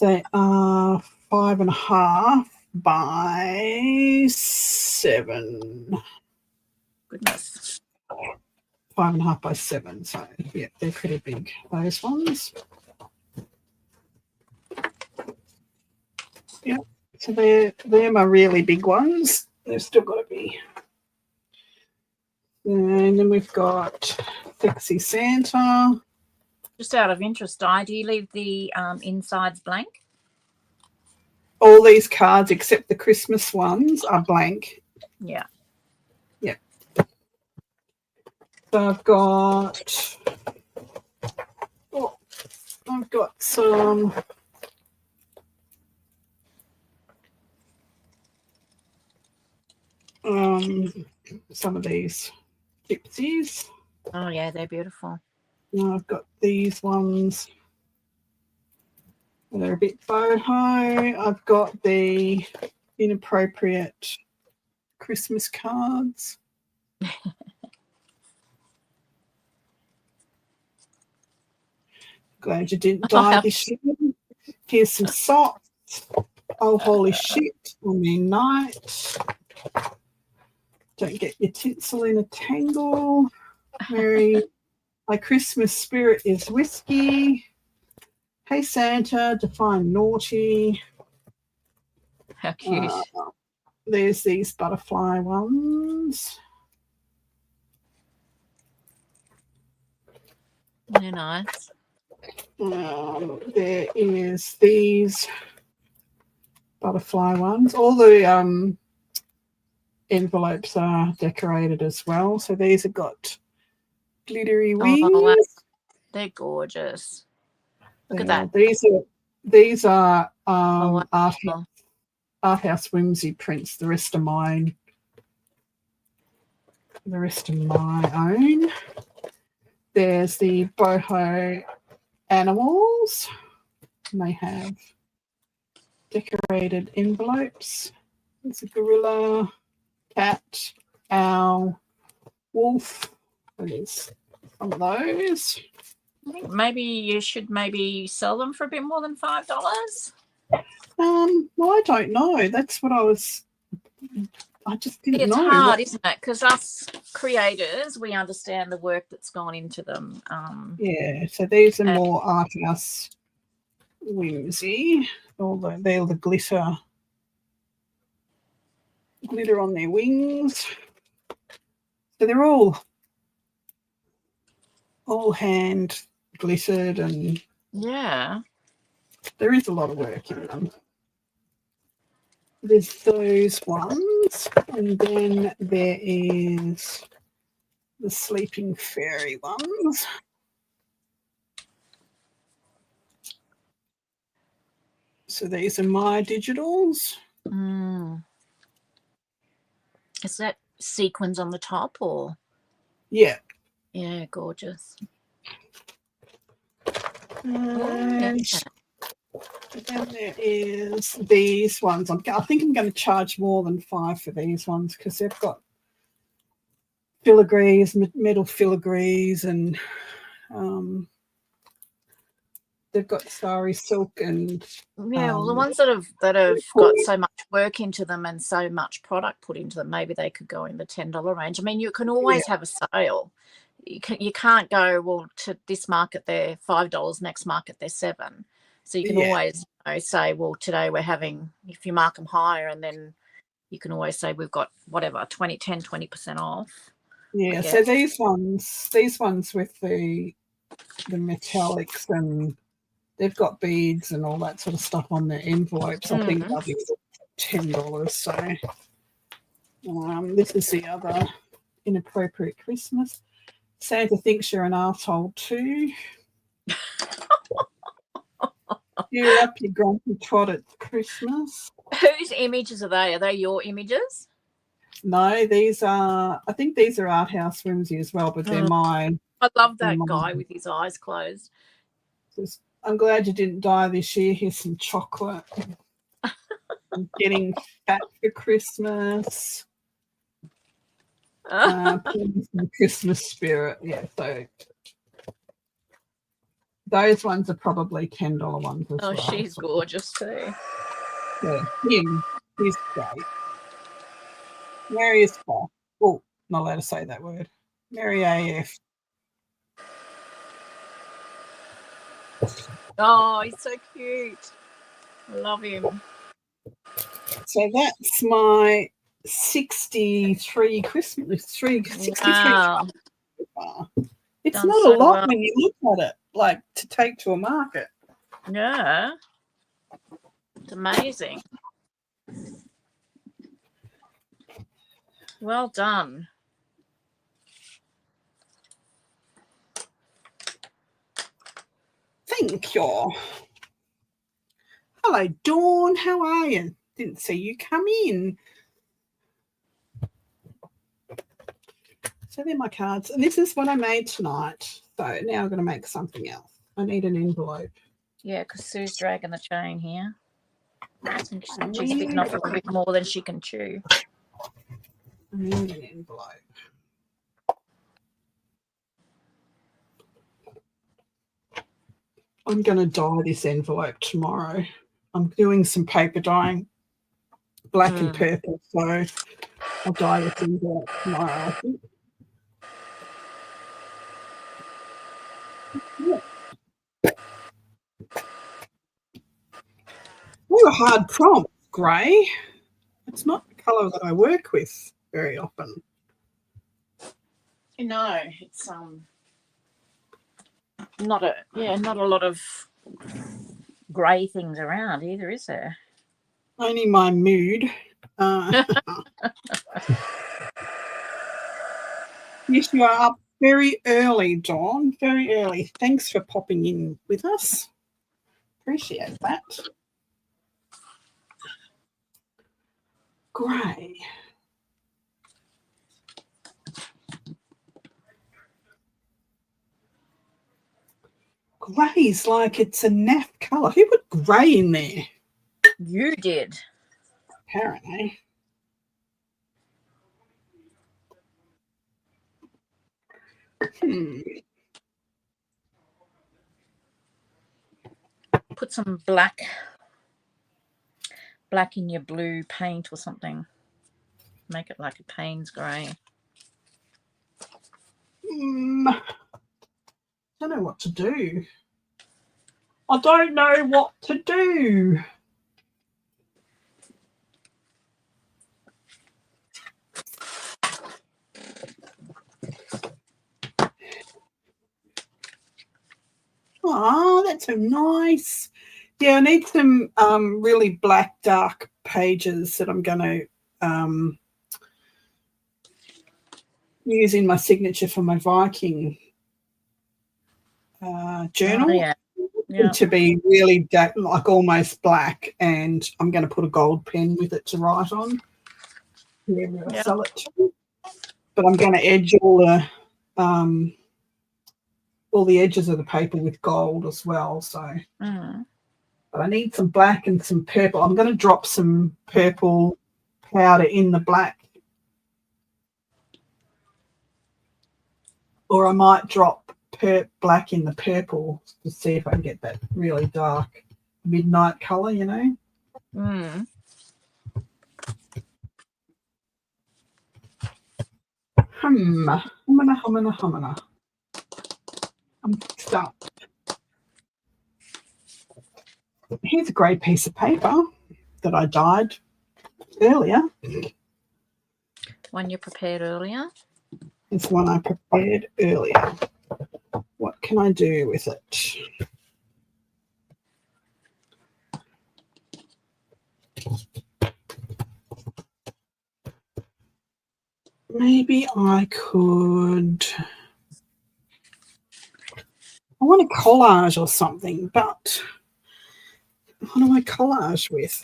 they are 5.5 by 7. Goodness. 5.5 by 7. So yeah, they're pretty big, those ones. Yeah. So they're my really big ones. They've still got to be. And then we've got Sexy Santa. Just out of interest, do you leave the insides blank? All these cards except the Christmas ones are blank. Yeah. Yeah. So I've got some of these gypsies. Oh yeah, they're beautiful. Now I've got these ones. They're a bit boho. I've got the inappropriate Christmas cards. Glad you didn't die this year. Here's some socks. Oh, holy shit on their night. Don't get your tinsel in a tangle. My Christmas spirit is whiskey. Hey Santa, define naughty. How cute. There's these butterfly ones. They're nice. There is these butterfly ones. All the envelopes are decorated as well. So these have got glittery wings. Oh, wow. They're gorgeous. Look at that. These are Art House Whimsy prints. The rest are mine. The rest are my own. There's the boho animals. And they have decorated envelopes. There's a gorilla, cat, owl, wolf. There's some of those. I think maybe you should sell them for a bit more than $5. Well, I don't know. That's what I just didn't know. It's hard, isn't it? Because us creators, we understand the work that's gone into them. Yeah, so these are more Art House Whimsy. They're all the glitter on their wings. So they're all hand glittered, and yeah, there is a lot of work in them. There's those ones, and then there is the sleeping fairy ones. So these are my digitals. Is that sequins on the top, or? Yeah. Yeah, gorgeous. And then there is these ones. I think I'm going to charge more than $5 for these ones because they've got filigrees, metal filigrees, and they've got Starry Silk and well, the ones that have got so much work into them and so much product put into them, maybe they could go in the $10 range. I mean, you can always have a sale. You can't go, well, to this market they're $5, next market they're $7. So you can always say, well, today we're having, if you mark them higher, and then you can always say we've got whatever 20% off. Yeah, so these ones with the metallics, and they've got beads and all that sort of stuff on their envelopes. I think they'll be $10. So this is the other inappropriate Christmas. Santa thinks you're an asshole too. You up your grumpy trot at Christmas. Whose images are they? Are they your images? No, I think these are Art House Whimsy as well, but they're mine. I love that guy with his eyes closed. I'm glad you didn't die this year. Here's some chocolate. I'm getting fat for Christmas. Putting some Christmas spirit. Yeah, so those ones are probably $10 ones as well. Oh, she's gorgeous too. Yeah, he's great. Merry as fuck. Oh, not allowed to say that word. Merry AF. Oh, he's so cute. I love him. So that's my 63 Christmas. 63. Wow. It's done not so a lot when you look at it, like to take to a market. Yeah. It's amazing. Well done. Thank you. Hello, Dawn. How are you? Didn't see you come in. So they're my cards. And this is what I made tonight. So now I'm going to make something else. I need an envelope. Yeah, because Sue's dragging the chain here. I think she's bitten off a little bit more than she can chew. I need an envelope. I'm going to dye this envelope tomorrow. I'm doing some paper dyeing, black and purple, so I'll dye this envelope tomorrow, I think. Yeah. What a hard prompt, grey. It's not the colour that I work with very often. No, it's not a lot of grey things around either, is there? Only my mood. Yes, you are up very early, Dawn. Very early. Thanks for popping in with us. Appreciate that. Grey. Grey's like it's a naff colour. Who put grey in there? You did. Apparently. Put some black in your blue paint or something. Make it like a Payne's grey. I don't know what to do. I don't know what to do. Oh, that's so nice. Yeah, I need some really black, dark pages that I'm going to use in my signature for my Viking journal. Oh, yeah. To be really like almost black, and I'm going to put a gold pen with it to write on. Whoever I sell it to. But I'm going to edge all the edges of the paper with gold as well. So, but I need some black and some purple. I'm going to drop some purple powder in the black, or I might drop black in the purple to see if I can get that really dark midnight colour, you know. Mm. Humana. I'm stuck. Here's a grey piece of paper that I dyed earlier. One you prepared earlier? It's one I prepared earlier. What can I do with it? Maybe I could... I want a collage or something, but what do I collage with?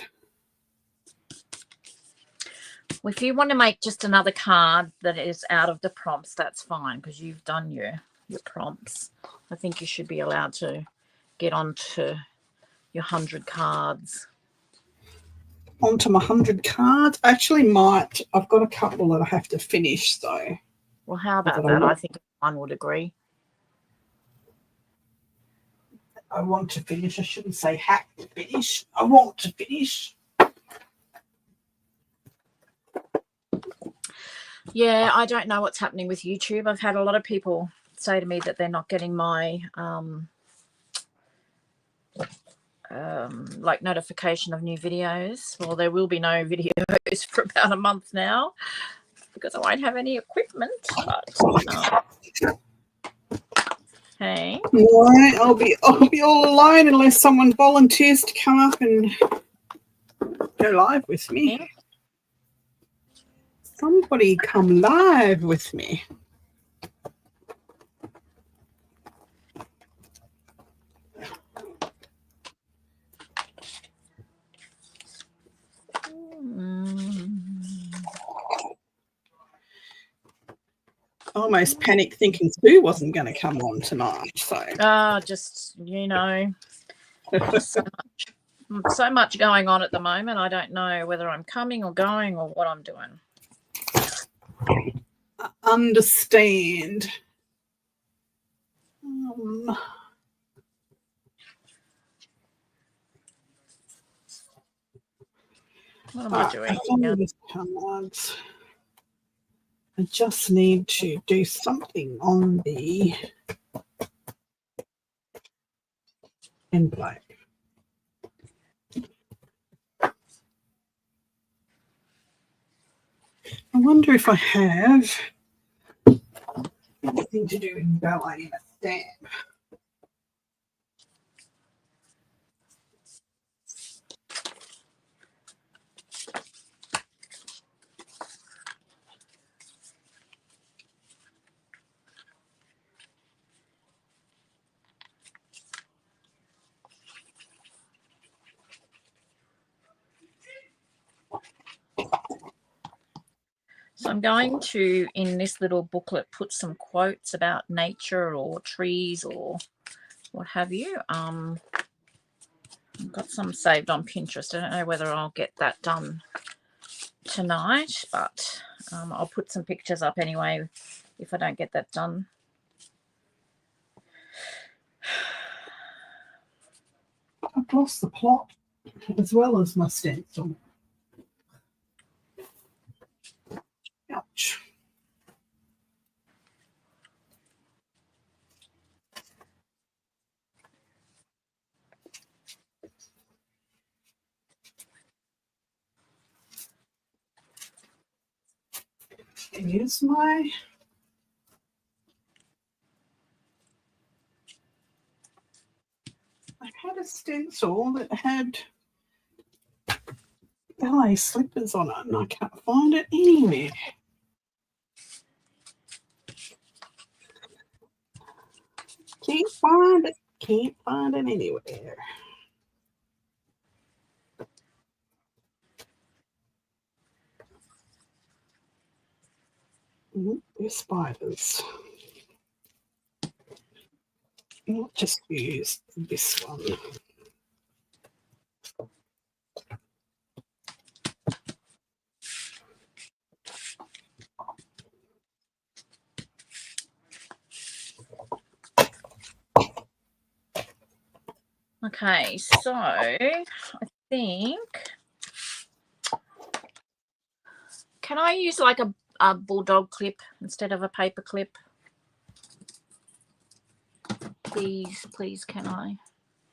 Well, if you want to make just another card that is out of the prompts, that's fine, because you've done your prompts. I think you should be allowed to get onto your 100 cards. Onto my 100 cards? Actually might. I've got a couple that I have to finish, though. Well, how about that? I think one would agree. I want to finish. I shouldn't say have to finish. I want to finish. Yeah, I don't know what's happening with YouTube. I've had a lot of people say to me that they're not getting my like notification of new videos. Well, there will be no videos for about a month now because I won't have any equipment. But hey, No, I'll be all alone unless someone volunteers to come up and go live with me. yeah. Somebody come live with me. Almost panicked thinking Sue wasn't going to come on tonight. So Just, you know, so much going on at the moment. I don't know whether I'm coming or going or what I'm doing. Understand. What am I doing? Cards. I just need to do something on the envelope. I wonder if I have anything to do with ballet in a stamp. So I'm going to, in this little booklet, put some quotes about nature or trees or what have you. I've got some saved on Pinterest. I don't know whether I'll get that done tonight, but I'll put some pictures up anyway if I don't get that done. I've lost the plot as well as my stencil. Ouch. Here's my I had a stencil that had ballet slippers on it and I can't find it anywhere. Can't find it anywhere. There's spiders. I'll just use this one. Okay, so I think, can I use like a bulldog clip instead of a paper clip? Please, can I?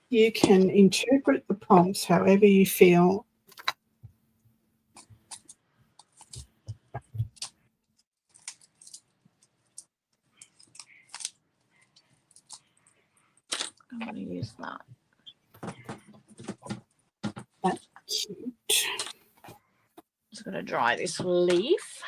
You can interpret the prompts however you feel. I'm going to use that. That's cute. Just going to dry this leaf.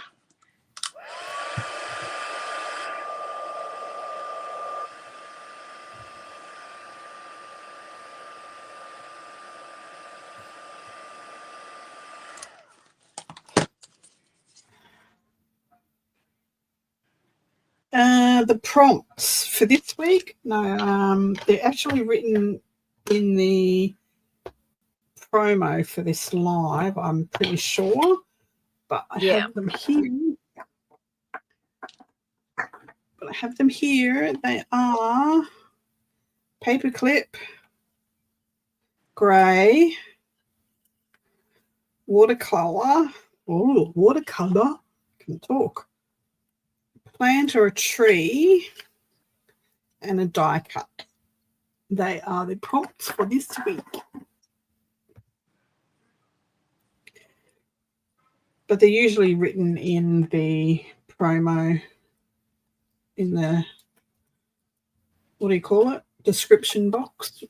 The prompts for this week, no, they're actually written in the promo for this live, I'm pretty sure, but I have them here. They are paperclip, grey, watercolor. Oh, watercolor can talk. Plant or a tree, and a die cut. They are the prompts for this week. But they're usually written in the promo, in the, what do you call it? Description box.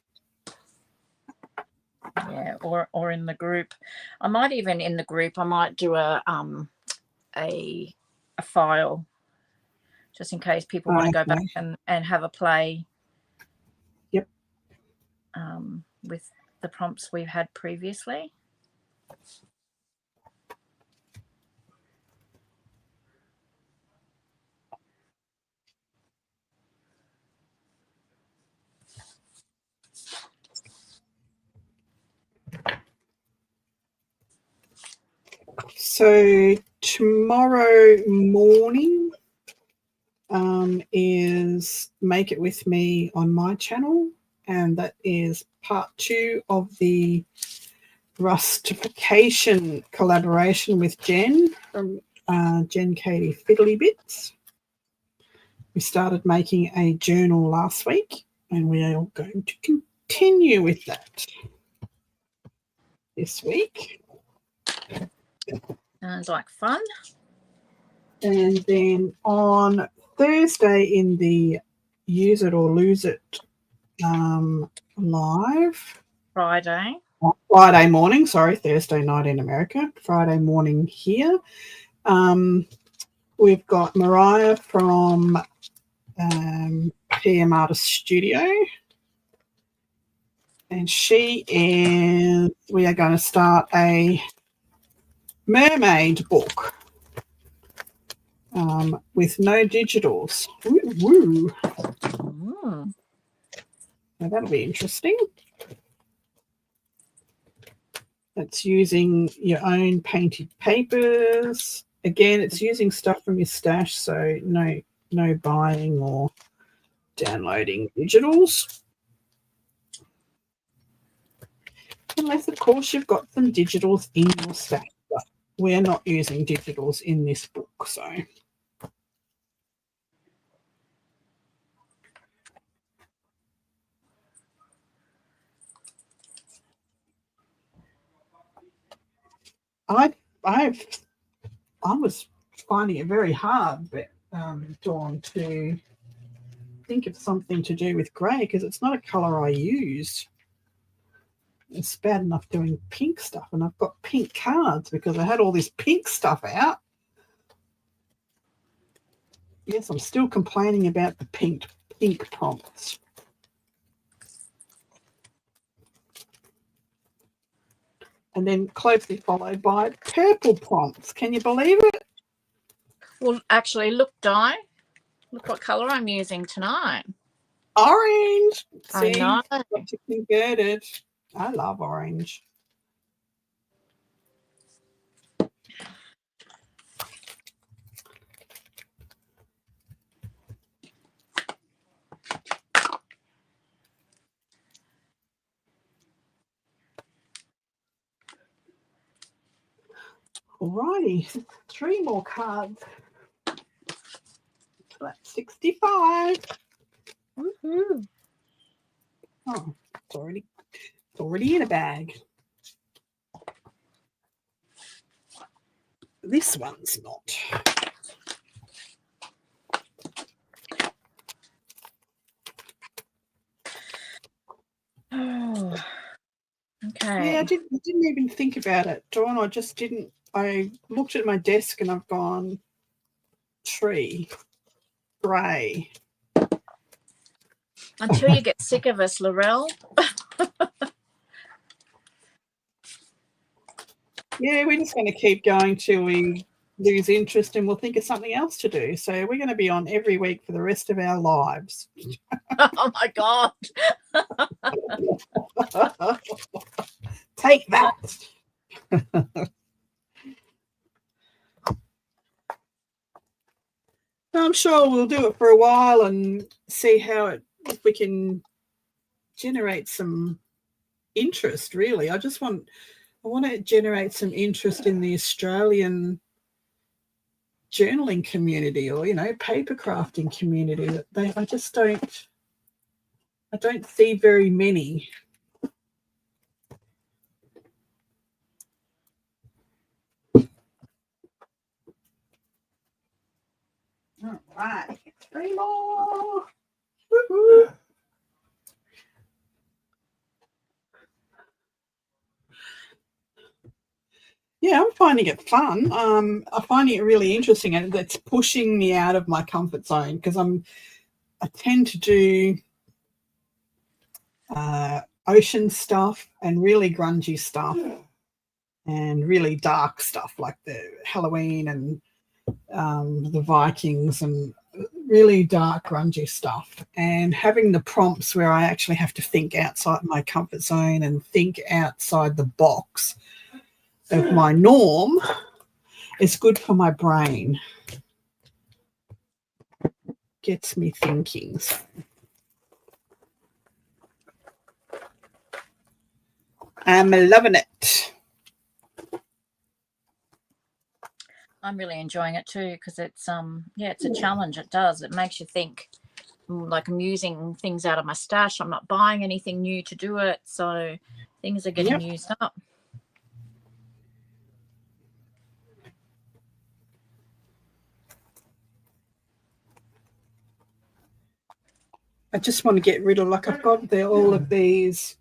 Yeah, or in the group. I might even in the group. I might do a file, just in case people want to go back and have a play. Yep. With the prompts we've had previously. So tomorrow morning is Make It With Me on my channel, and that is part 2 of the Rustification collaboration with Jen from Jen Katie Fiddly Bits. We started making a journal last week, and we are going to continue with that this week. Sounds like fun. And then on Thursday in the Use It or Lose It live. Friday morning, sorry, Thursday night in America, Friday morning here. We've got Mariah from PM Artist Studio. And we are going to start a mermaid book with no digitals. Woo. Now that'll be interesting. It's using your own painted papers. Again, it's using stuff from your stash, so no buying or downloading digitals. Unless, of course, you've got some digitals in your stash. But we're not using digitals in this book, so. I was finding it very hard, but Dawn, to think of something to do with grey, because it's not a colour I use. It's bad enough doing pink stuff, and I've got pink cards because I had all this pink stuff out. Yes, I'm still complaining about the pink prompts. And then closely followed by purple prompts. Can you believe it? Well, actually, look, Di. Look what colour I'm using tonight. Orange. I know. Got you converted. I love orange. Alrighty, 3 more cards. So that's 65. Woohoo. Oh, it's already in a bag. This one's not. Oh, okay. Yeah, I didn't even think about it, Dawn. I just didn't. I looked at my desk and I've gone tree, grey. Until you get sick of us, Laurel. Yeah, we're just going to keep going till we lose interest and we'll think of something else to do. So we're going to be on every week for the rest of our lives. Oh my God. Take that. I'm sure we'll do it for a while and see if we can generate some interest, really. I want to generate some interest in the Australian journaling community, or paper crafting community. I don't see very many. All right, 3 more. Woo-hoo. Yeah, I'm finding it fun. I'm finding it really interesting, and it's pushing me out of my comfort zone because I tend to do ocean stuff and really grungy stuff and really dark stuff like the Halloween and the Vikings and really dark grungy stuff. And having the prompts where I actually have to think outside my comfort zone and think outside the box of my norm is good for my brain. Gets me thinking. So I'm loving it. I'm really enjoying it too because it's it's a challenge. It makes you think. Like, I'm using things out of my stash. I'm not buying anything new to do it, so things are getting used up. I just want to get rid of, I've got all of these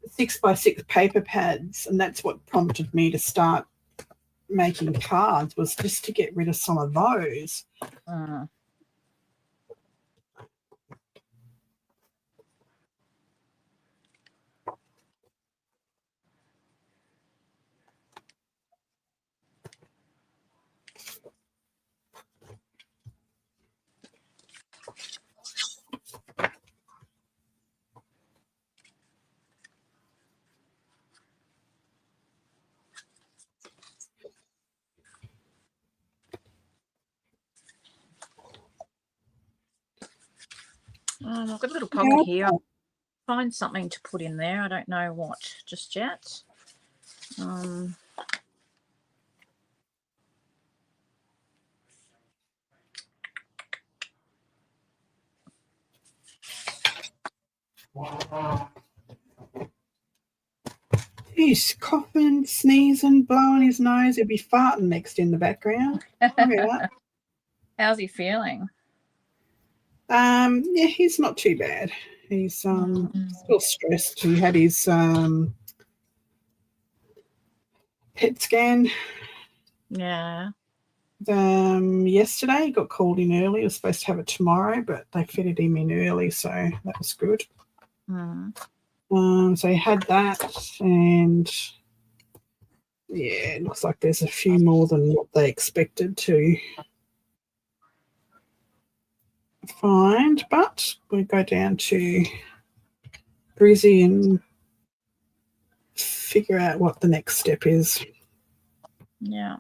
6x6 paper pads, and that's what prompted me to start making cards, was just to get rid of some of those. I've got a little pocket here. I'll find something to put in there. I don't know what just yet. He's coughing, sneezing, blowing his nose. He'll be farting next in the background. How's he feeling? Yeah, he's not too bad. He's still stressed. He had his PET scan. Yeah. Yesterday. He got called in early. He was supposed to have it tomorrow, but they fitted him in early, so that was good. So he had that, and yeah, it looks like there's a few more than what they expected to find, but we go down to Brizzy and figure out what the next step is. Yeah.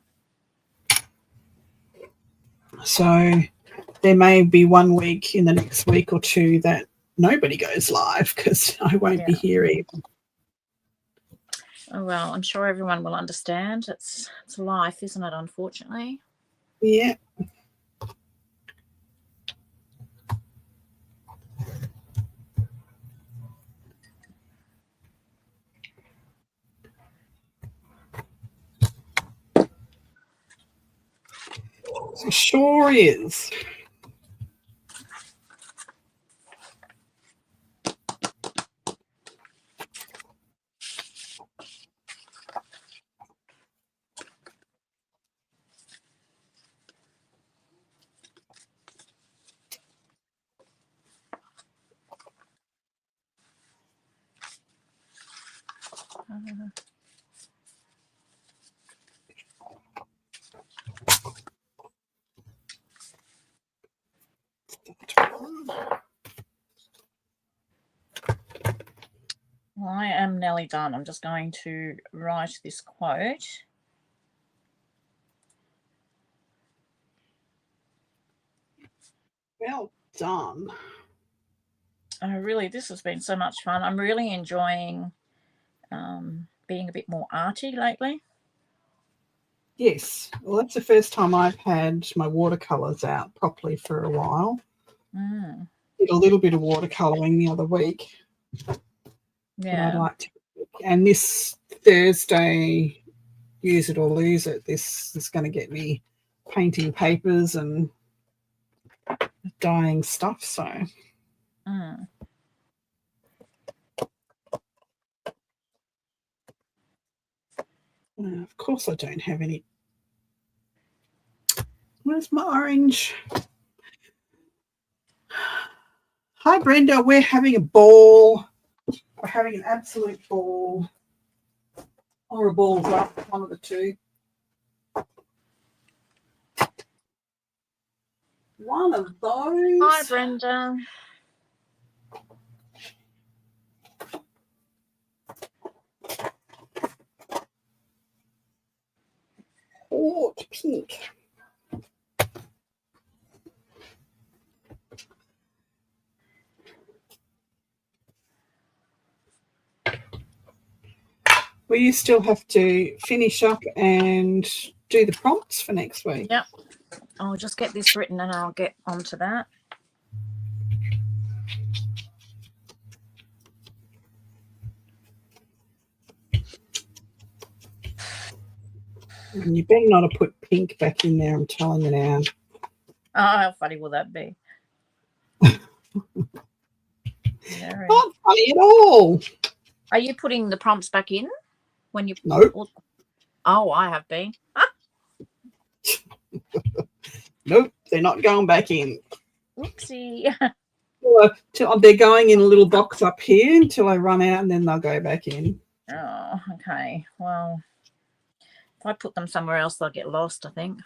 So there may be 1 week in the next week or two that nobody goes live because I won't be here even. Oh, well, I'm sure everyone will understand. It's life, isn't it, unfortunately? Yeah. It sure is. Well, I am nearly done. I'm just going to write this quote. Well done. Really, this has been so much fun. I'm really enjoying being a bit more arty lately. Yes. Well, that's the first time I've had my watercolours out properly for a while. Did a little bit of watercolouring the other week. Yeah. But I'd like to. And this Thursday, use it or lose it. This is going to get me painting papers and dyeing stuff. So. Of course, I don't have any. Where's my orange? Hi, Brenda. We're having a ball. We're having an absolute ball. Or a ball's up, one of the two. One of those. Hi, Brenda. Hot pink. Well, you still have to finish up and do the prompts for next week. Yep. I'll just get this written and I'll get onto that. And you better not have put pink back in there, I'm telling you now. Oh, how funny will that be? Not funny at all. Are you putting the prompts back in when you? Nope. Oh, I have been. Nope, they're not going back in. Whoopsie. They're going in a little box up here until I run out, and then they'll go back in. Oh, okay. Well, if I put them somewhere else, they'll get lost, I think.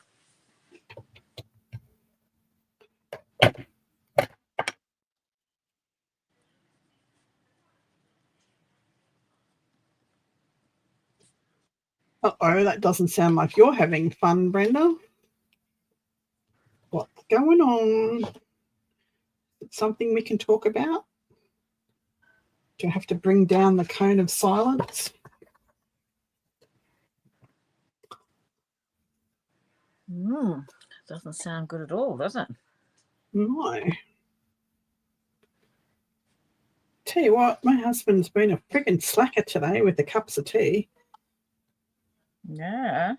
Uh-oh, that doesn't sound like you're having fun, Brenda. What's going on? Something we can talk about? Do I have to bring down the cone of silence? Doesn't sound good at all, does it? No. Tell you what, my husband's been a freaking slacker today with the cups of tea. Yeah.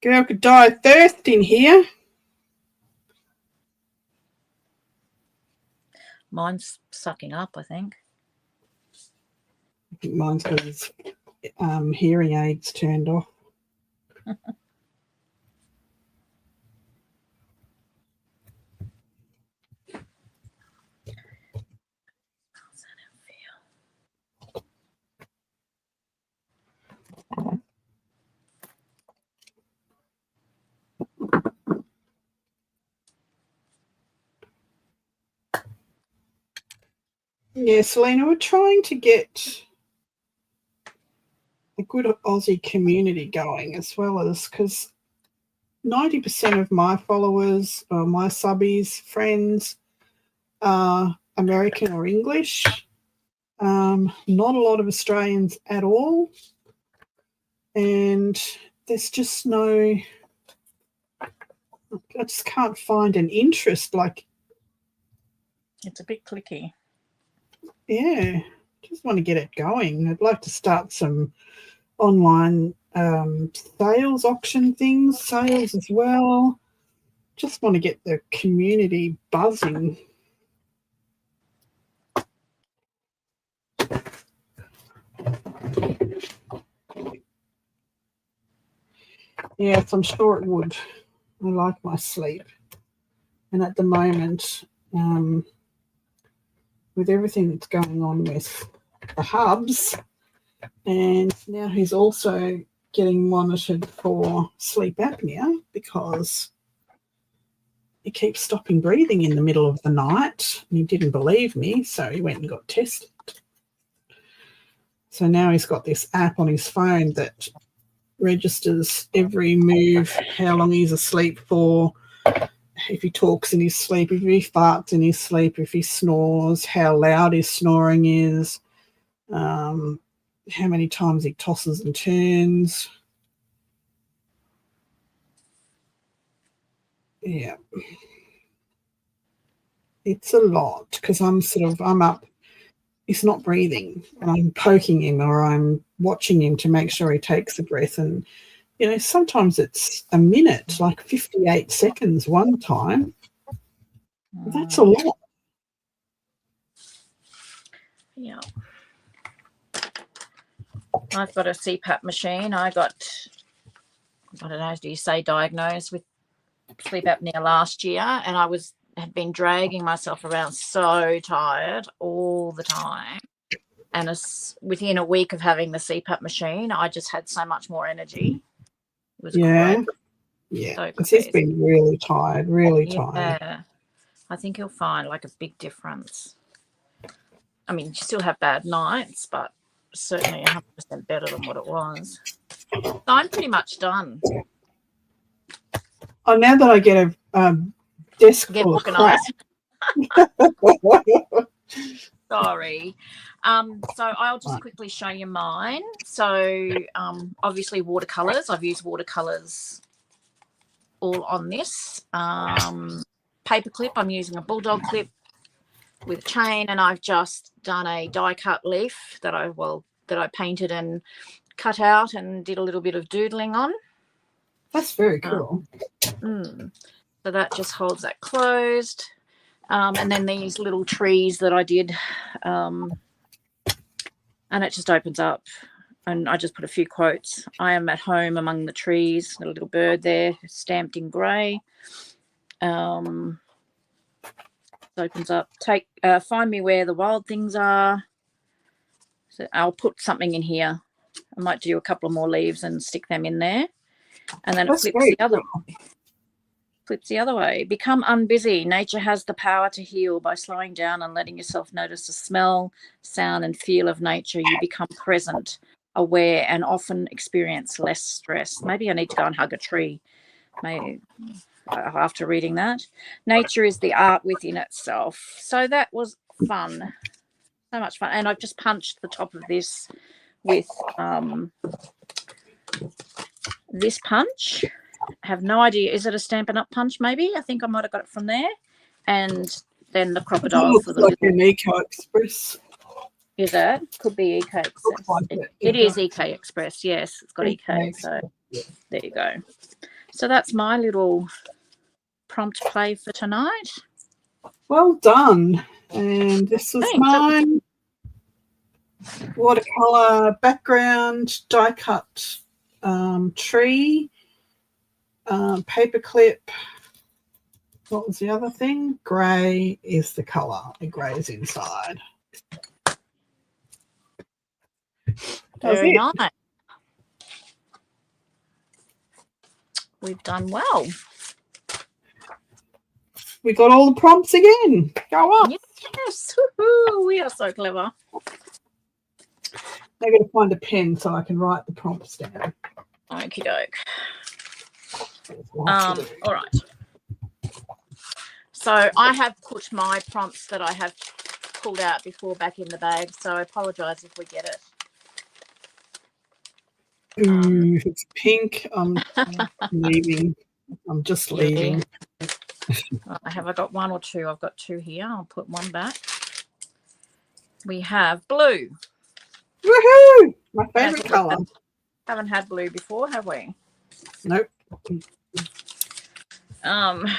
Girl could die of thirst in here. Mine's sucking up, I think. I think mine's got his hearing aids turned off. Yeah, Selena, we're trying to get a good Aussie community going as well as because 90% of my followers or my subbies, friends are American or English. Not a lot of Australians at all. And there's just no, I just can't find an interest. Like, it's a bit clicky. Yeah, just want to get it going. I'd like to start some online sales, auction things, sales as well. Just want to get the community buzzing. Yes, I'm sure it would. I like my sleep. And at the moment, with everything that's going on with the hubs, and now he's also getting monitored for sleep apnea because he keeps stopping breathing in the middle of the night. And he didn't believe me, so he went and got tested. So now he's got this app on his phone that registers every move, how long he's asleep for, if he talks in his sleep, if he farts in his sleep, if he snores, how loud his snoring is, how many times he tosses and turns. Yeah. It's a lot because I'm up. He's not breathing and I'm poking him or I'm watching him to make sure he takes a breath. And, you know, sometimes it's a minute, like 58 seconds one time. That's a lot. Yeah. I've got a CPAP machine. I got, I don't know, do you say diagnosed with sleep apnea last year, and I had been dragging myself around so tired all the time. And within a week of having the CPAP machine, I just had so much more energy. It was great. Yeah, because he's been really tired, tired. Yeah, I think he'll find like a big difference. I mean, you still have bad nights, but certainly 100% better than what it was. So I'm pretty much done. Oh, now that I get a desk full of crap. Sorry. So I'll just quickly show you mine. So obviously watercolors. I've used watercolors all on this. Paper clip. I'm using a bulldog clip with a chain, and I've just done a die cut leaf that I painted and cut out and did a little bit of doodling on. That's very cool. So that just holds that closed. And then these little trees that I did, and it just opens up, and I just put a few quotes. I am at home among the trees. A little bird there stamped in grey. Opens up. Find me where the wild things are. So I'll put something in here. I might do a couple of more leaves and stick them in there, and then it flips the other way. Flips the other way. Become unbusy. Nature has the power to heal by slowing down and letting yourself notice the smell, sound, and feel of nature. You become present, aware, and often experience less stress. Maybe I need to go and hug a tree. Maybe after reading that. Nature is the art within itself. So that was fun. So much fun. And I've just punched the top of this with this punch. I have no idea. Is it a Stampin' Up punch? Maybe. I think I might have got it from there. And then the crocodile. It looks like an Eco Express. Is that? Could be Eco Express. Like it is Eco Express. Yes, it's got Eco. So there you go. So that's my little prompt play for tonight. Well done. And this is mine. Watercolor background, die cut tree, paperclip. What was the other thing? Grey is the colour. The grey is inside. Very nice. We've done well. We got all the prompts again. Go up. Yes. Woo-hoo. We are so clever. I'm going to find a pen so I can write the prompts down. Okie doke. All right. So I have put my prompts that I have pulled out before back in the bag, so I apologise if we get it. Ooh, if it's pink, I'm leaving. I'm just leaving. Have I got one or two? I've got two here. I'll put one back. We have blue. Woohoo! My favourite colour. Haven't had blue before, have we? Nope. I'm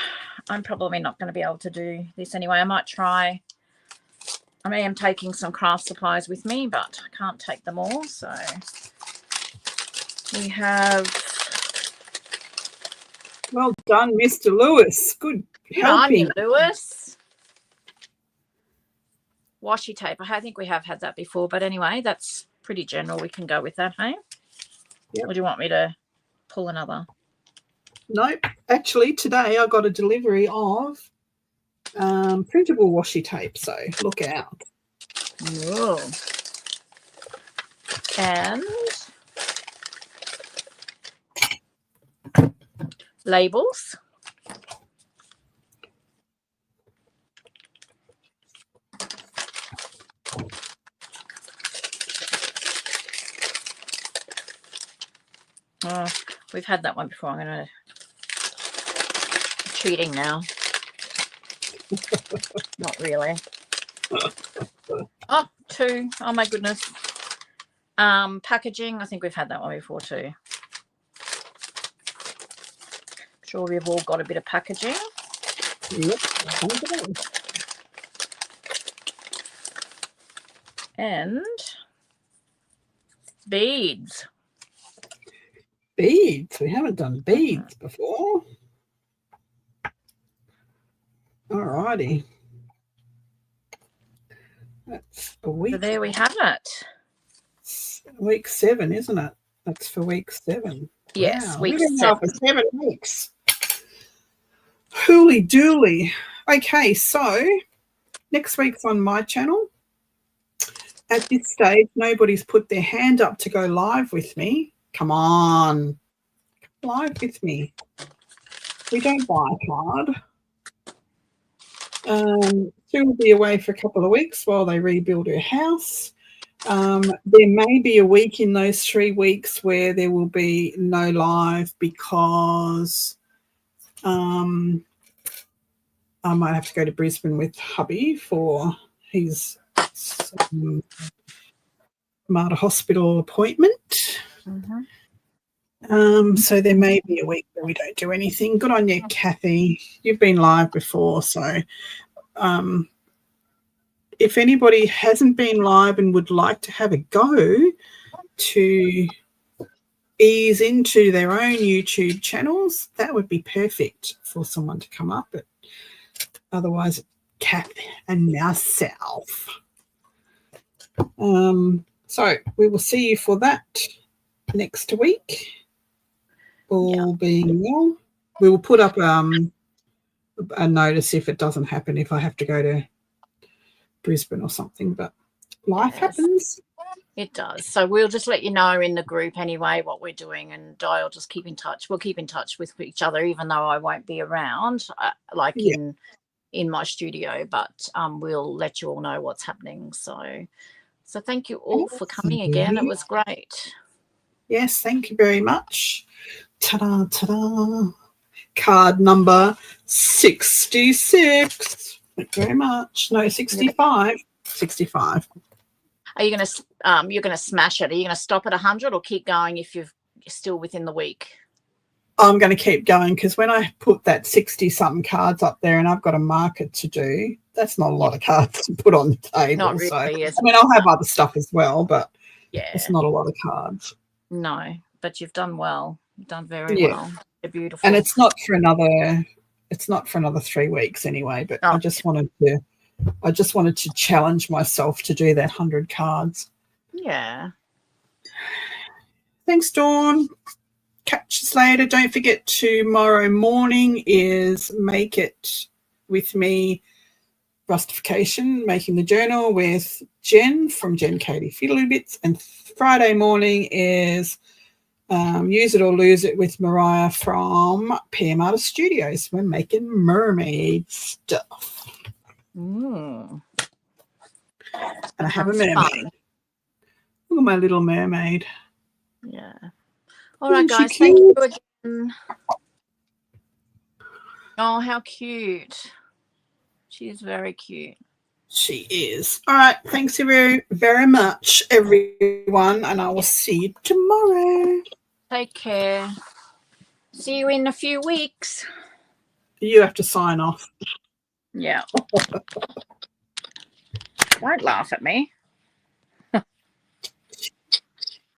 probably not going to be able to do this anyway. I might try. I am taking some craft supplies with me, but I can't take them all. So we have. Well done, Mr. Lewis. Good helping. Lewis. Washi tape. I think we have had that before, but anyway, that's pretty general. We can go with that, hey? Yep. Or do you want me to pull another? Nope. Actually, today I got a delivery of printable washi tape, so look out. Whoa. And labels. Oh, we've had that one before. I'm going to cheating now. Not really. Oh, two. Oh my goodness. Packaging. I think we've had that one before too. I'm sure we've all got a bit of packaging. Yep. And beads. Beads. We haven't done beads before. Alrighty. That's a week. So there we have it. It's week 7, isn't it? That's for week 7. Yes, wow. week We've been 7. for 7 weeks. Hooly dooly. Okay, so next week's on my channel. At this stage, nobody's put their hand up to go live with me. Come on. Come live with me. We don't buy a card. Sue will be away for a couple of weeks while they rebuild her house. There may be a week in those 3 weeks where there will be no live because I might have to go to Brisbane with hubby for his Mater Hospital appointment. So there may be a week where we don't do anything. Good on you, Kathy. You've been live before, so if anybody hasn't been live and would like to have a go to ease into their own YouTube channels, that would be perfect for someone to come up. But otherwise, Kath and myself. So we will see you for that next week. All being well, we will put up a notice if it doesn't happen, if I have to go to Brisbane or something, but life happens. It does. So we'll just let you know in the group anyway what we're doing, and I'll just keep in touch. We'll keep in touch with each other, even though I won't be around, in my studio, but we'll let you all know what's happening. So thank you all for coming again. It was great. Yes, thank you very much. Ta-da, ta-da. Card number 66. Thank you very much. No, 65. 65. Are you going to you're going to smash it? Are you going to stop at 100 or keep going if you're still within the week? I'm going to keep going because when I put that 60-something cards up there and I've got a market to do, that's not a lot of cards to put on the table. Not really. So, I mean, I'll have other stuff as well, but it's not a lot of cards. No, but you've done well. You've done very well. They're beautiful. And it's not for another 3 weeks anyway, but I just wanted to challenge myself to do that 100 cards. Yeah. Thanks, Dawn. Catch us later. Don't forget tomorrow morning is Make It With Me Rustification, Making the Journal with Jen from Jen Katie Fiddly Bits. And Friday morning is Use It or Lose It with Mariah from PM Artist Studios. We're making mermaid stuff. And I have a mermaid. Look at my little mermaid. Yeah. All right, guys. Cute? Thank you again. Oh, how cute. She is very cute. She is. All right. Thanks very, very much, everyone. And I will see you tomorrow. Take care. See you in a few weeks. You have to sign off. Yeah. Don't laugh at me.